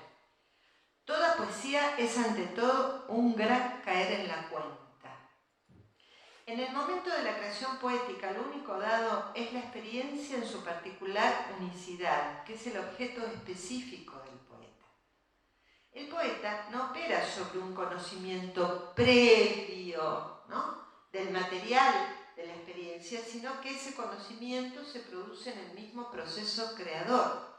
toda poesía es ante todo un gran caer en la cuenta. En el momento de la creación poética, lo único dado es la experiencia en su particular unicidad, que es el objeto específico del poeta. El poeta no opera sobre un conocimiento previo, ¿no?, del material de la experiencia, sino que ese conocimiento se produce en el mismo proceso creador.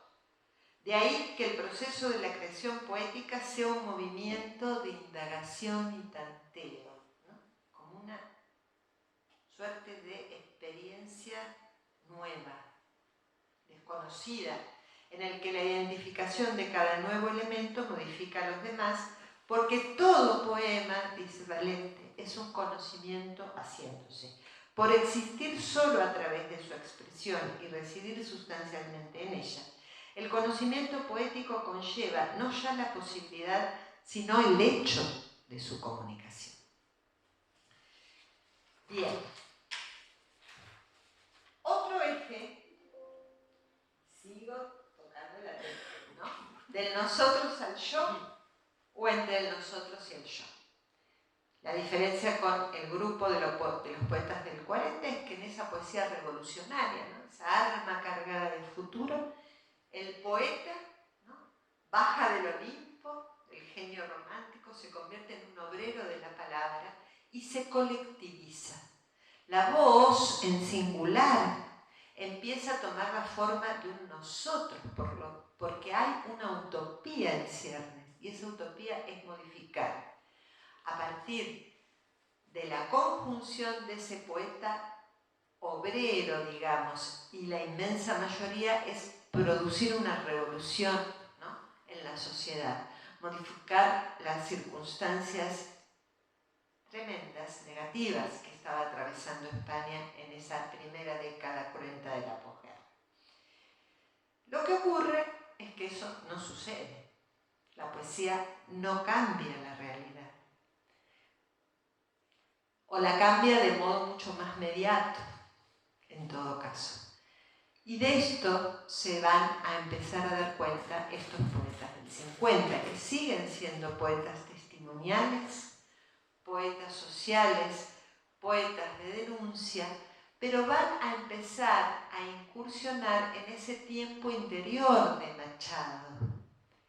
De ahí que el proceso de la creación poética sea un movimiento de indagación y tanteo, ¿no?, como una suerte de experiencia nueva, desconocida, en el que la identificación de cada nuevo elemento modifica a los demás, porque todo poema, dice Valente, es un conocimiento haciéndose. Por existir solo a través de su expresión y residir sustancialmente en ella, el conocimiento poético conlleva no ya la posibilidad, sino el hecho de su comunicación. Bien. Otro eje, sigo tocando la tecla, ¿no?, del nosotros al yo o entre el nosotros y el yo. La diferencia con el grupo de los poetas del 40 es que en esa poesía revolucionaria, ¿no?, esa arma cargada del futuro, el poeta, ¿no?, baja del Olimpo, del genio romántico, se convierte en un obrero de la palabra y se colectiviza. La voz, en singular, empieza a tomar la forma de un nosotros, porque hay una utopía en ciernes, y esa utopía es modificar. A partir de la conjunción de ese poeta obrero, digamos, y la inmensa mayoría es producir una revolución, ¿no?, en la sociedad, modificar las circunstancias tremendas, negativas, que estaba atravesando España en esa primera década cruenta de la posguerra. Lo que ocurre es que eso no sucede. La poesía no cambia la realidad. O la cambia de modo mucho más mediato, en todo caso. Y de esto se van a empezar a dar cuenta estos poetas del 50, que siguen siendo poetas testimoniales, poetas sociales, poetas de denuncia, pero van a empezar a incursionar en ese tiempo interior de Machado,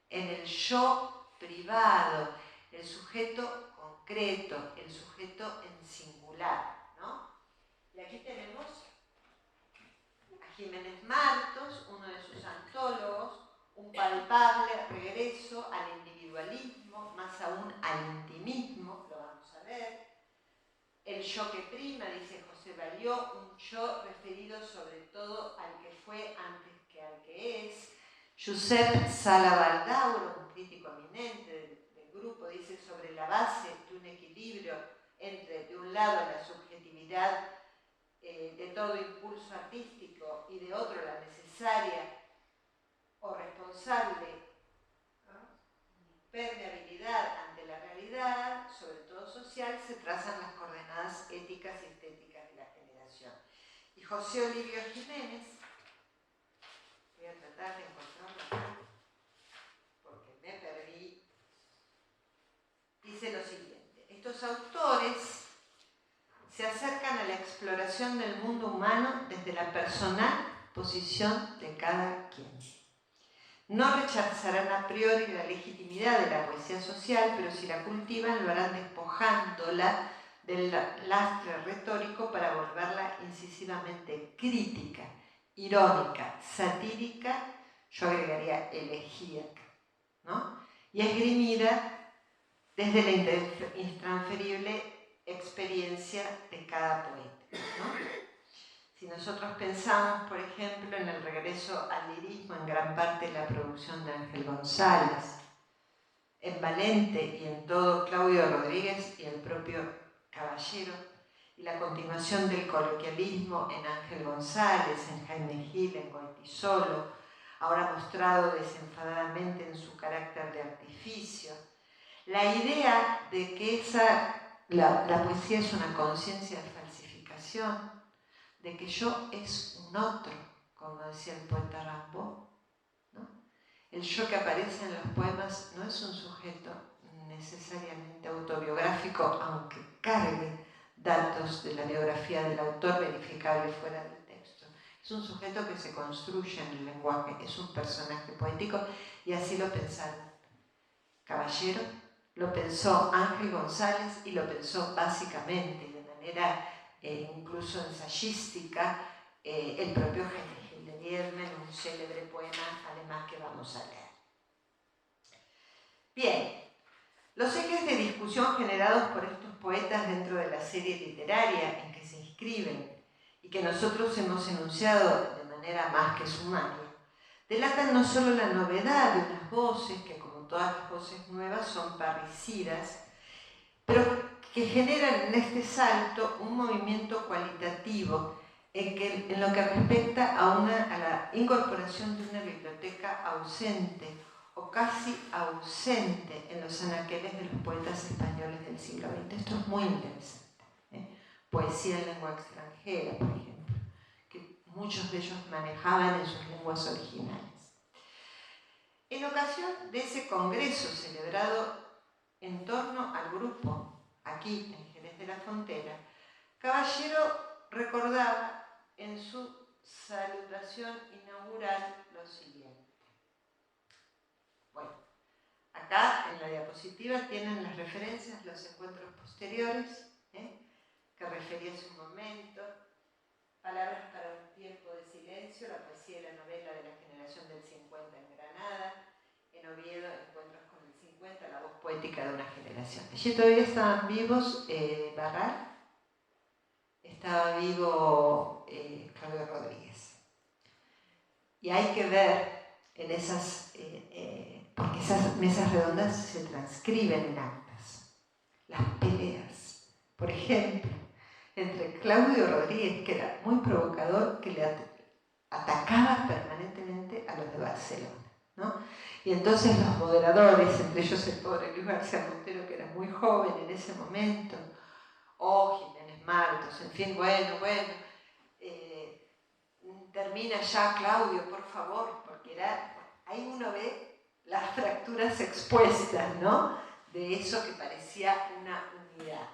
en el yo privado, el sujeto concreto, el sujeto en singular, ¿no? Y aquí tenemos a Jiménez Martos, uno de sus antólogos, un palpable regreso al individualismo, más aún al intimismo, lo vamos a ver. El yo que prima, dice José Valió, un yo referido sobre todo al que fue antes que al que es. Josep Sala Baldauro, un crítico eminente del grupo, dice sobre la base de un equilibrio entre, de un lado, la subjetividad de todo impulso artístico y de otro, la necesaria o responsable trazan las coordenadas éticas y estéticas de la generación. Y José Olivio Jiménez, voy a tratar de encontrarlo porque me perdí, dice lo siguiente: estos autores se acercan a la exploración del mundo humano desde la personal posición de cada quien. No rechazarán a priori la legitimidad de la poesía social, pero si la cultivan lo harán despojándola del lastre retórico para volverla incisivamente crítica, irónica, satírica, yo agregaría elegíaca, ¿no? Y esgrimida desde la intransferible experiencia de cada poeta, ¿no? Si nosotros pensamos, por ejemplo, en el regreso al lirismo, en gran parte la producción de Ángel González, en Valente y en todo Claudio Rodríguez y el propio Caballero, y la continuación del coloquialismo en Ángel González, en Jaime Gil, en Goytisolo, ahora mostrado desenfadadamente en su carácter de artificio, la idea de que la poesía es una conciencia de falsificación, de que yo es un otro, como decía el poeta Rimbaud, ¿no? El yo que aparece en los poemas no es un sujeto necesariamente autobiográfico, aunque cargue datos de la biografía del autor verificable fuera del texto. Es un sujeto que se construye en el lenguaje, es un personaje poético, y así lo pensaron Caballero, lo pensó Ángel González y lo pensó básicamente, de manera incluso ensayística, el propio Jaime Gil de Vierme, en un célebre poema además que vamos a leer. Bien, los ejes de discusión generados por estos poetas dentro de la serie literaria en que se inscriben y que nosotros hemos enunciado de manera más que sumaria, delatan no solo la novedad de unas voces que, como todas las voces nuevas, son parricidas, pero que generan en este salto un movimiento cualitativo en lo que respecta a la incorporación de una biblioteca ausente o casi ausente en los anaqueles de los poetas españoles del siglo XX. Esto es muy interesante, ¿eh? Poesía en lengua extranjera, por ejemplo, que muchos de ellos manejaban en sus lenguas originales. En ocasión de ese congreso celebrado en torno al grupo, aquí en Jerez de la Frontera, Caballero recordaba en su salutación inaugural lo siguiente. Bueno, acá en la diapositiva tienen las referencias, los encuentros posteriores, que referí hace un momento, Palabras para un tiempo de silencio, la poesía y la novela de la generación del 50 en Granada, en Oviedo, Encuentros con el 50, la voz poética de una generación. Allí todavía estaban vivos Barral, estaba vivo Claudio Rodríguez. Y hay que ver en esas, porque esas mesas redondas se transcriben en actas, las peleas, por ejemplo, entre Claudio Rodríguez, que era muy provocador, que le atacaba permanentemente a los de Barcelona, ¿no? Y entonces los moderadores, entre ellos el pobre Luis García Montero, que era muy joven en ese momento, o Jiménez Martos, en fin, bueno, termina ya Claudio, por favor, porque ahí uno ve las fracturas expuestas, ¿no? De eso que parecía una unidad.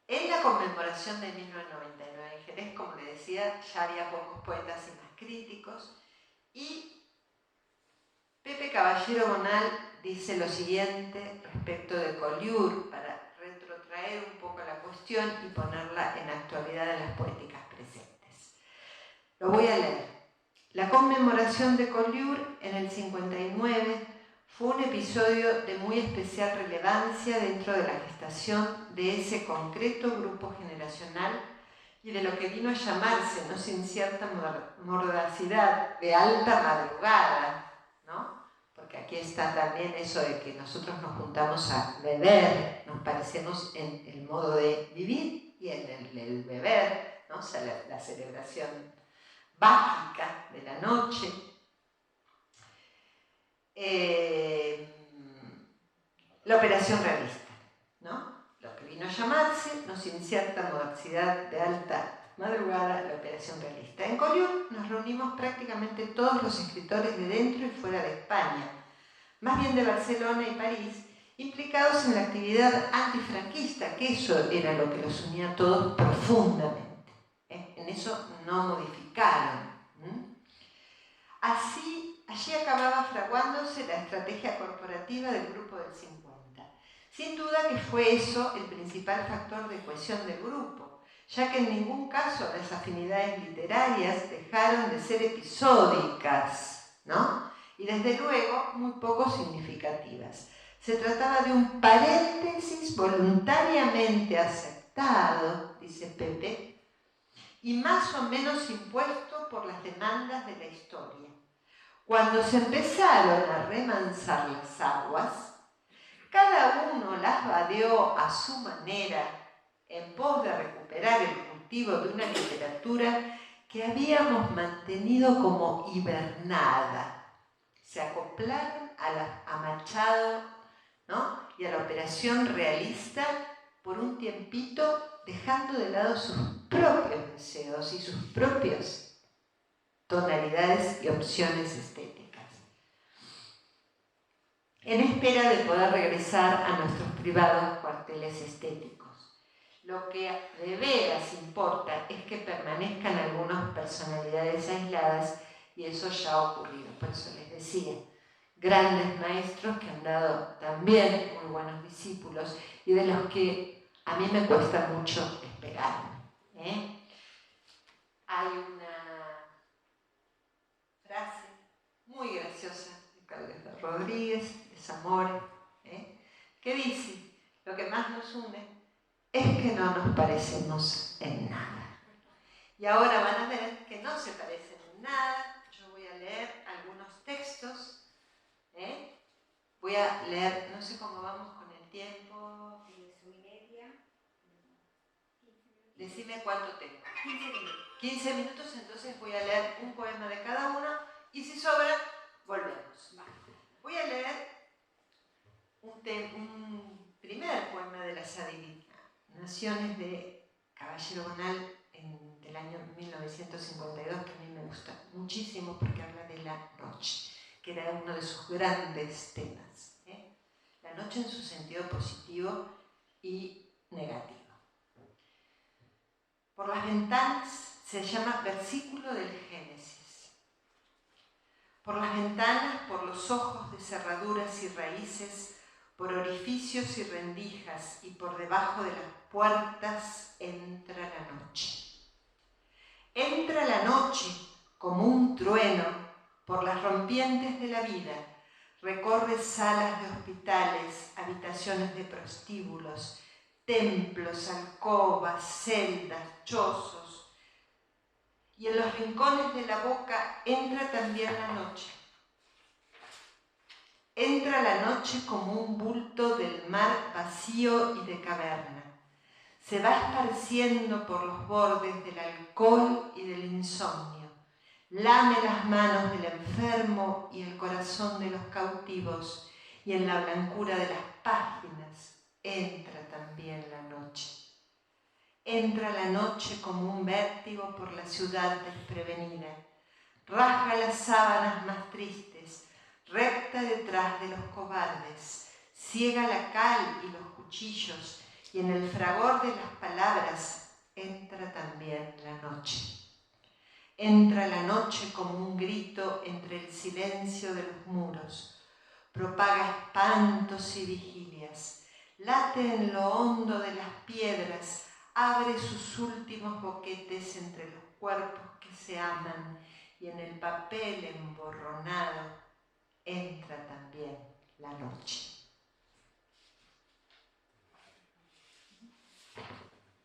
En la conmemoración de 1999 en Jerez, como le decía, ya había pocos poetas y más críticos, y Pepe Caballero Bonal dice lo siguiente respecto de Collioure, para retrotraer un poco la cuestión y ponerla en actualidad de las poéticas presentes. Lo voy a leer. La conmemoración de Collioure en el 59 fue un episodio de muy especial relevancia dentro de la gestación de ese concreto grupo generacional y de lo que vino a llamarse, no sin cierta mordacidad, de alta madrugada, ¿no? Porque aquí está también eso de que nosotros nos juntamos a beber, nos parecemos en el modo de vivir y en el beber, ¿no? O sea, la celebración básica de la noche. La operación realista, ¿no? Lo que vino nos iniciar la modalidad de alta madrugada la operación realista. En Collioure nos reunimos prácticamente todos los escritores de dentro y fuera de España, más bien de Barcelona y París, implicados en la actividad antifranquista, que eso era lo que los unía a todos profundamente. En eso no modificaron. Así, allí acababa fraguándose la estrategia corporativa del Grupo del 50. Sin duda que fue eso el principal factor de cohesión del grupo, ya que en ningún caso las afinidades literarias dejaron de ser episódicas, ¿no? Y desde luego muy poco significativas. Se trataba de un paréntesis voluntariamente aceptado, dice Pepe, y más o menos impuesto por las demandas de la historia. Cuando se empezaron a remansar las aguas, cada uno las vadeó a su manera en pos de recuperar el cultivo de una literatura que habíamos mantenido como hibernada. Se acoplaron a Machado, ¿no? Y a la operación realista por un tiempito, dejando de lado sus propios deseos y sus propias tonalidades y opciones estéticas, en espera de poder regresar a nuestros privados cuarteles estéticos. Lo que de veras importa es que permanezcan algunas personalidades aisladas, y eso ya ha ocurrido. Por eso les decía, grandes maestros que han dado también muy buenos discípulos y de los que a mí me cuesta mucho esperar. Hay una frase muy graciosa de Claudio Rodríguez, de Zamora, que dice: lo que más nos une es que no nos parecemos en nada. Y ahora van a ver que no se parecen en nada. Yo voy a leer algunos textos. Voy a leer, no sé cómo vamos con el tiempo. 10:30. Decime cuánto tengo. 15 minutos. 15 minutos, entonces voy a leer un poema de cada uno y si sobra, volvemos. Voy a leer un primer poema de las adivinaciones de Caballero Bonal del año 1952, que a mí me gusta muchísimo porque habla de la noche, que era uno de sus grandes temas. La noche en su sentido positivo y negativo. Por las ventanas se llama versículo del Génesis. Por las ventanas, por los ojos de cerraduras y raíces, por orificios y rendijas, y por debajo de las puertas entra la noche. Entra la noche como un trueno por las rompientes de la vida, recorre salas de hospitales, habitaciones de prostíbulos, templos, alcobas, celdas, chozos, y en los rincones de la boca entra también la noche. Entra la noche como un bulto del mar vacío y de caverna. Se va esparciendo por los bordes del alcohol y del insomnio. Lame las manos del enfermo y el corazón de los cautivos, y en la blancura de las páginas entra también la noche. Entra la noche como un vértigo por la ciudad desprevenida. Rasga las sábanas más tristes, recta detrás de los cobardes, ciega la cal y los cuchillos, y en el fragor de las palabras entra también la noche. Entra la noche como un grito entre el silencio de los muros, propaga espantos y vigilias, late en lo hondo de las piedras, abre sus últimos boquetes entre los cuerpos que se aman, y en el papel emborronado entra también la noche.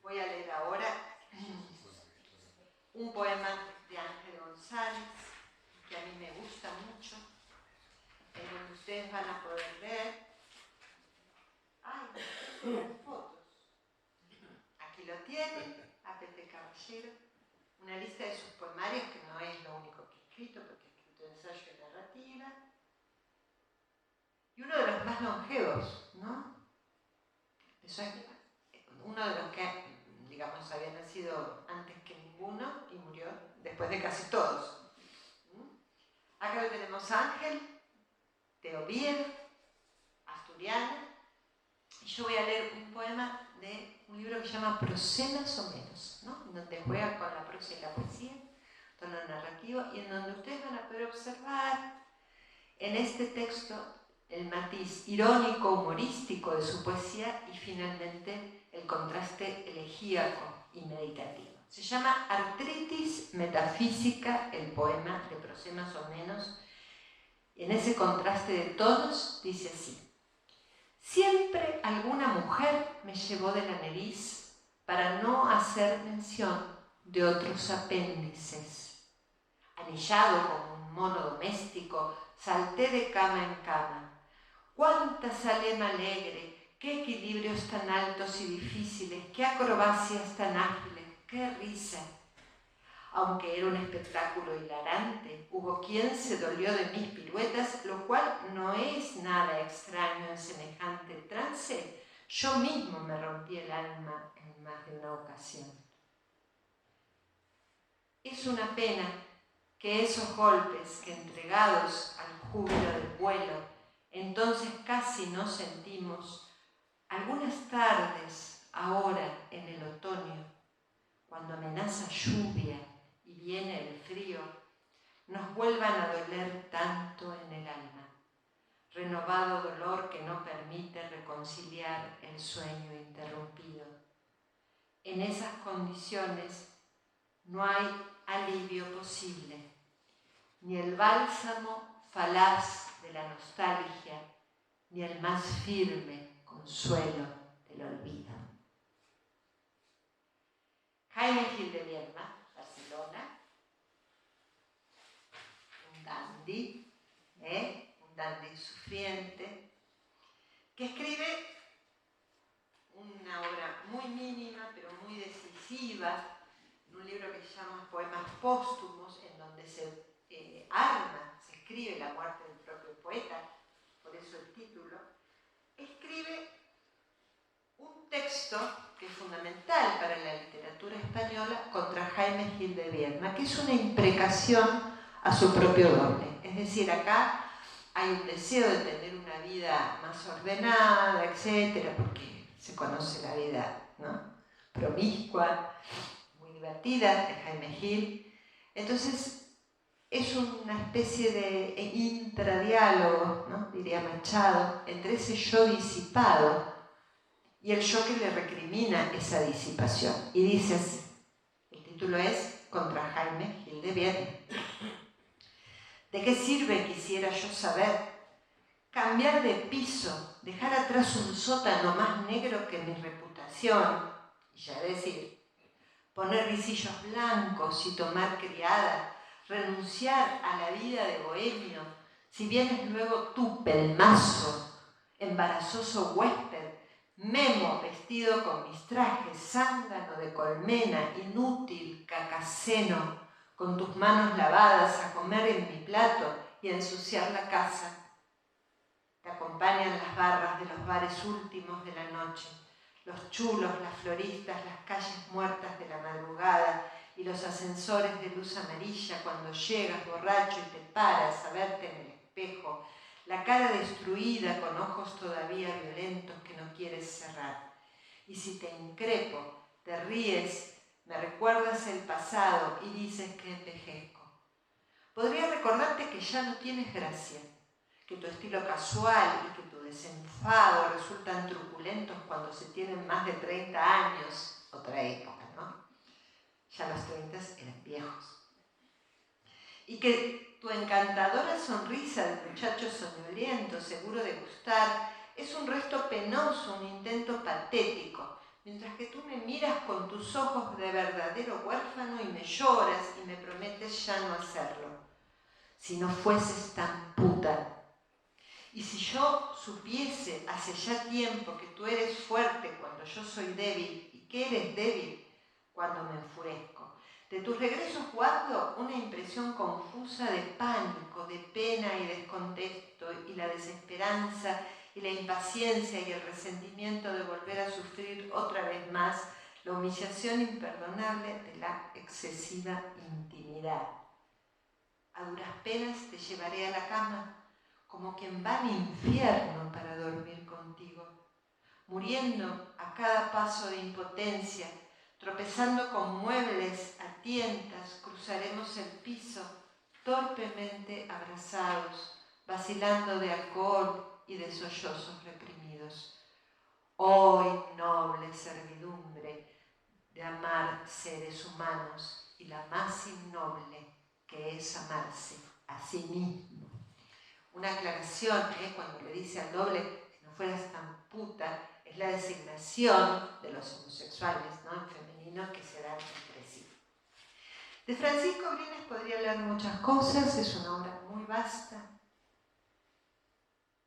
Voy a leer ahora un poema de Ángel González, que a mí me gusta mucho, en donde ustedes van a poder ver. ¡Ay, las fotos! Aquí lo tienen, a Pepe Caballero, una lista de sus poemarios, que no es lo único que he escrito, porque he escrito ensayo y narrativa, y uno de los más longevos, ¿no? uno de los que, digamos, había nacido antes que ninguno y murió después de casi todos. Acá lo tenemos Ángel, de Oviedo, asturiano, y yo voy a leer un poema de un libro que se llama Prosemas o menos, ¿no? Donde juega con la prosa y la poesía, tono narrativo, y en donde ustedes van a poder observar en este texto el matiz irónico, humorístico de su poesía y finalmente el contraste elegíaco y meditativo. Se llama Artritis Metafísica, el poema de Prosemas o menos. En ese contraste de tonos dice así: siempre alguna mujer me llevó de la nariz para no hacer mención de otros apéndices. Anillado como un mono doméstico, salté de cama en cama. ¡Cuánta salema alegre! ¡Qué equilibrios tan altos y difíciles! ¡Qué acrobacias tan ágiles! ¡Qué risa! Aunque era un espectáculo hilarante, hubo quien se dolió de mis piruetas, lo cual no es nada extraño en semejante trance. Yo mismo me rompí el alma en más de una ocasión. Es una pena que esos golpes que entregados al júbilo del vuelo, entonces casi no sentimos, algunas tardes, ahora en el otoño, cuando amenaza lluvia y viene el frío, nos vuelvan a doler tanto en el alma, renovado dolor que no permite reconciliar el sueño interrumpido. En esas condiciones no hay alivio posible, ni el bálsamo falaz de la nostalgia, ni el más firme consuelo del olvido. Jaime Gil de Biedma, Barcelona, un dandy sufriente, que escribe una obra muy mínima pero muy decisiva, en un libro que se llama Poemas Póstumos, en donde se se escribe la muerte del propio poeta, por eso el título. Escribe un texto que es fundamental para la literatura española contra Jaime Gil de Biedma, que es una imprecación a su propio doble. Es decir, acá hay un deseo de tener una vida más ordenada, etcétera, porque se conoce la vida, ¿no?, promiscua, muy divertida de Jaime Gil. Entonces, es una especie de intradiálogo, ¿no?, diría Machado, entre ese yo disipado y el yo que le recrimina esa disipación. Y dice así, el título es Contra Jaime Gil de Biedma. ¿De qué sirve, quisiera yo saber, cambiar de piso, dejar atrás un sótano más negro que mi reputación, y ya decir, poner visillos blancos y tomar criada, renunciar a la vida de bohemio, si vienes luego tú, pelmazo, embarazoso huésped, memo vestido con mis trajes, zángano de colmena, inútil, cacaceno, con tus manos lavadas a comer en mi plato y a ensuciar la casa. Te acompañan las barras de los bares últimos de la noche, los chulos, las floristas, las calles muertas de la madrugada y los ascensores de luz amarilla cuando llegas borracho y te paras a verte en el espejo, la cara destruida con ojos todavía violentos que no quieres cerrar. Y si te increpo, te ríes, me recuerdas el pasado y dices que envejezco. Podría recordarte que ya no tienes gracia, que tu estilo casual y que tu desenfado resultan truculentos cuando se tienen más de 30 años, otra época, ¿no? Ya los 30 eran viejos. Y que tu encantadora sonrisa de muchacho soñoliento, seguro de gustar, es un resto penoso, un intento patético, mientras que tú me miras con tus ojos de verdadero huérfano y me lloras y me prometes ya no hacerlo. Si no fueses tan puta. Y si yo supiese hace ya tiempo que tú eres fuerte cuando yo soy débil y que eres débil cuando me enfurezco, de tus regresos guardo una impresión confusa de pánico, de pena y descontento y la desesperanza y la impaciencia y el resentimiento de volver a sufrir otra vez más la humillación imperdonable de la excesiva intimidad. A duras penas te llevaré a la cama, como quien va al infierno para dormir contigo, muriendo a cada paso de impotencia, tropezando con muebles a tientas, cruzaremos el piso, torpemente abrazados, vacilando de alcohol y de sollozos reprimidos. Oh, innoble servidumbre de amar seres humanos, y la más innoble que es amarse a sí mismo. Una aclaración, cuando le dice al doble, si no fueras tan puta, es la designación de los homosexuales, ¿no?, en femenino, que se dan entre sí. De Francisco Brines podría hablar muchas cosas, es una obra muy vasta,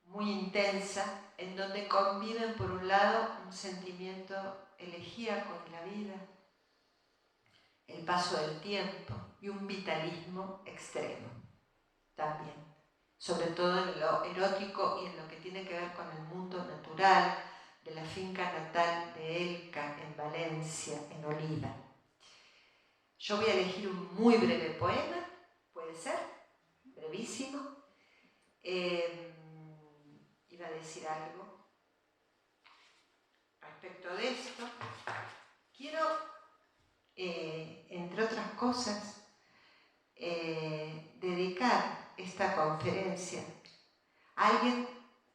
muy intensa, en donde conviven por un lado un sentimiento elegíaco de la vida, el paso del tiempo y un vitalismo extremo también, sobre todo en lo erótico y en lo que tiene que ver con el mundo natural de la finca natal de Elca, en Valencia, en Oliva. Yo voy a elegir un muy breve poema, puede ser, brevísimo. Iba a decir algo respecto de esto. Quiero, entre otras cosas, dedicar esta conferencia a alguien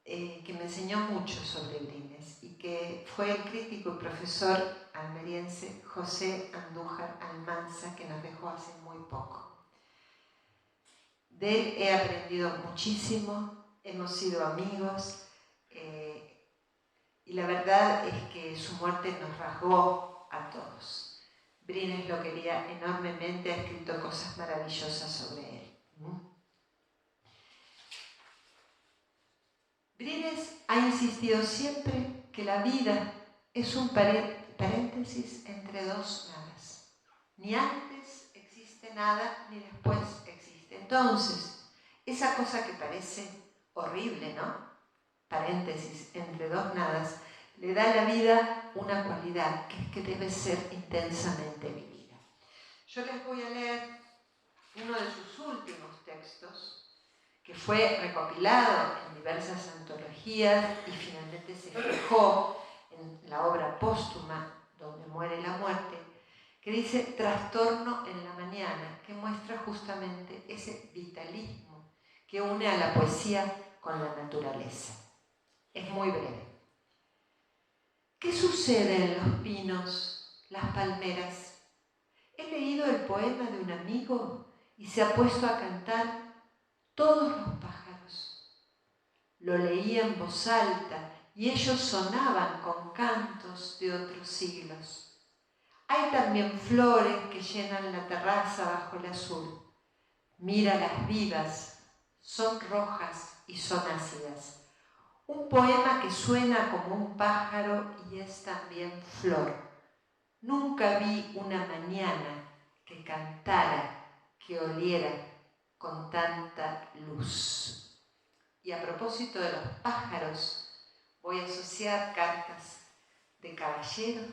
que me enseñó mucho sobre Brines y que fue el crítico y profesor almeriense José Andújar Almanza, que nos dejó hace muy poco. De él he aprendido muchísimo, hemos sido amigos, y la verdad es que su muerte nos rasgó a todos. Brines lo quería enormemente, ha escrito cosas maravillosas sobre él. Brines ha insistido siempre que la vida es un paréntesis entre dos nadas. Ni antes existe nada, ni después existe. Entonces, esa cosa que parece horrible, ¿no?, paréntesis entre dos nadas, le da a la vida una cualidad, que es que debe ser intensamente vivida. Yo les voy a leer uno de sus últimos textos, que fue recopilado en diversas antologías y finalmente se fijó en la obra póstuma Donde muere la muerte, que dice Trastorno en la mañana, que muestra justamente ese vitalismo que une a la poesía con la naturaleza. Es muy breve. ¿Qué sucede en los pinos, las palmeras? He leído el poema de un amigo y se ha puesto a cantar todos los pájaros. Lo leía en voz alta y ellos sonaban con cantos de otros siglos. Hay también flores que llenan la terraza bajo el azul. Míralas vivas, son rojas y son ácidas. Un poema que suena como un pájaro y es también flor. Nunca vi una mañana que cantara, que oliera con tanta luz. Y a propósito de los pájaros, voy a asociar cartas de Caballero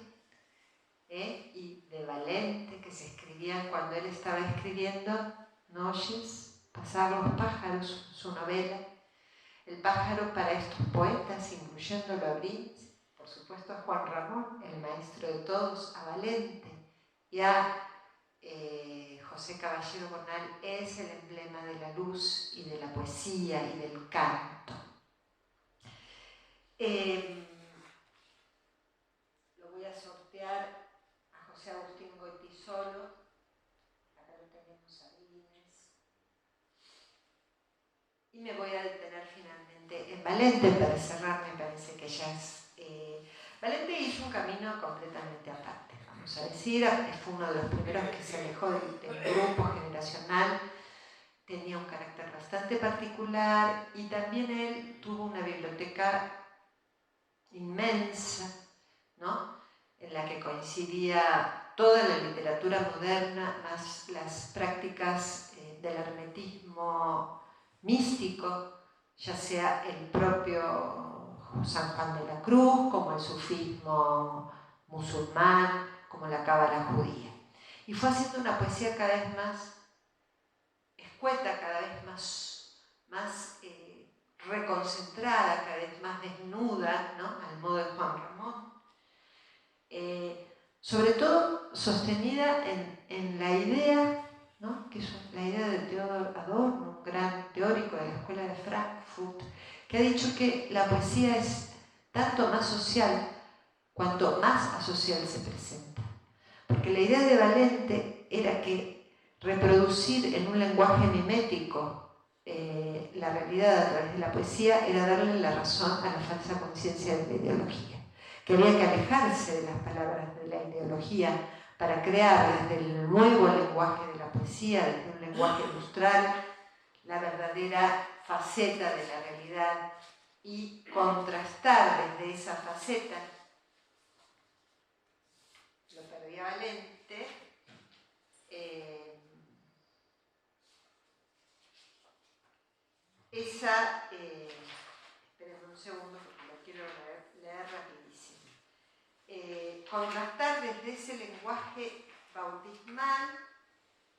y de Valente, que se escribían cuando él estaba escribiendo Noches, Pasar los pájaros, su novela. El pájaro para estos poetas, incluyéndolo a Brines, por supuesto a Juan Ramón, el maestro de todos, a Valente y a José Caballero Bonal, es el emblema de la luz y de la poesía y del canto. Lo voy a sortear a José Agustín Goytisolo. Acá lo tenemos a Brines. Y me voy a detener finalmente en Valente para cerrar, me parece que ya es... Valente hizo un camino completamente aparte, vamos a decir, fue uno de los primeros que se alejó del grupo generacional, tenía un carácter bastante particular y también él tuvo una biblioteca inmensa, ¿no?, en la que coincidía toda la literatura moderna más las prácticas del hermetismo místico, ya sea el propio San Juan de la Cruz, como el sufismo musulmán, como la cábala judía. Y fue haciendo una poesía cada vez más escueta, cada vez más reconcentrada, cada vez más desnuda, ¿no? Al modo de Juan Ramón. Sobre todo sostenida en la idea, ¿no? Que es la idea de Theodor Adorno, un gran teórico de la Escuela de Frankfurt, que ha dicho que la poesía es tanto más social cuanto más asocial se presenta. Porque la idea de Valente era que reproducir en un lenguaje mimético la realidad a través de la poesía era darle la razón a la falsa conciencia de la ideología. Que había que alejarse de las palabras de la ideología para crear desde el nuevo lenguaje de la poesía, desde un lenguaje ilustral, la verdadera faceta de la realidad y contrastar desde esa faceta, lo perdía Valente, esperen un segundo porque lo quiero leer rapidísimo. Contrastar desde ese lenguaje bautismal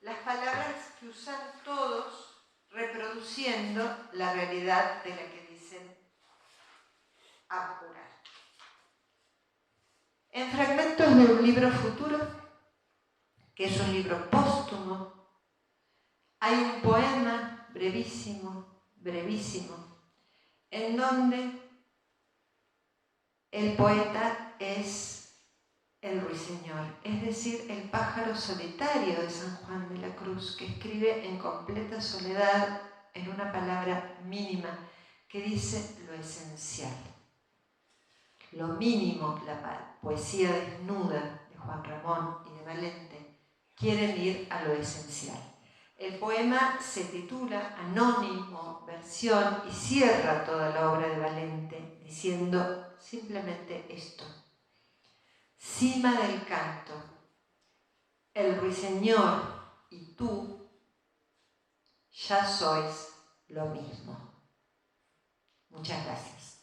las palabras que usan todos reproduciendo la realidad de la que dicen abjurar. En fragmentos de un libro futuro, que es un libro póstumo, hay un poema brevísimo, en donde el poeta es el ruiseñor, es decir, el pájaro solitario de San Juan de la Cruz, que escribe en completa soledad, en una palabra mínima, que dice lo esencial. Lo mínimo, la poesía desnuda de Juan Ramón y de Valente, quieren ir a lo esencial. El poema se titula Anónimo, versión, y cierra toda la obra de Valente diciendo simplemente esto. Cima del canto, el ruiseñor y tú ya sois lo mismo. Muchas gracias.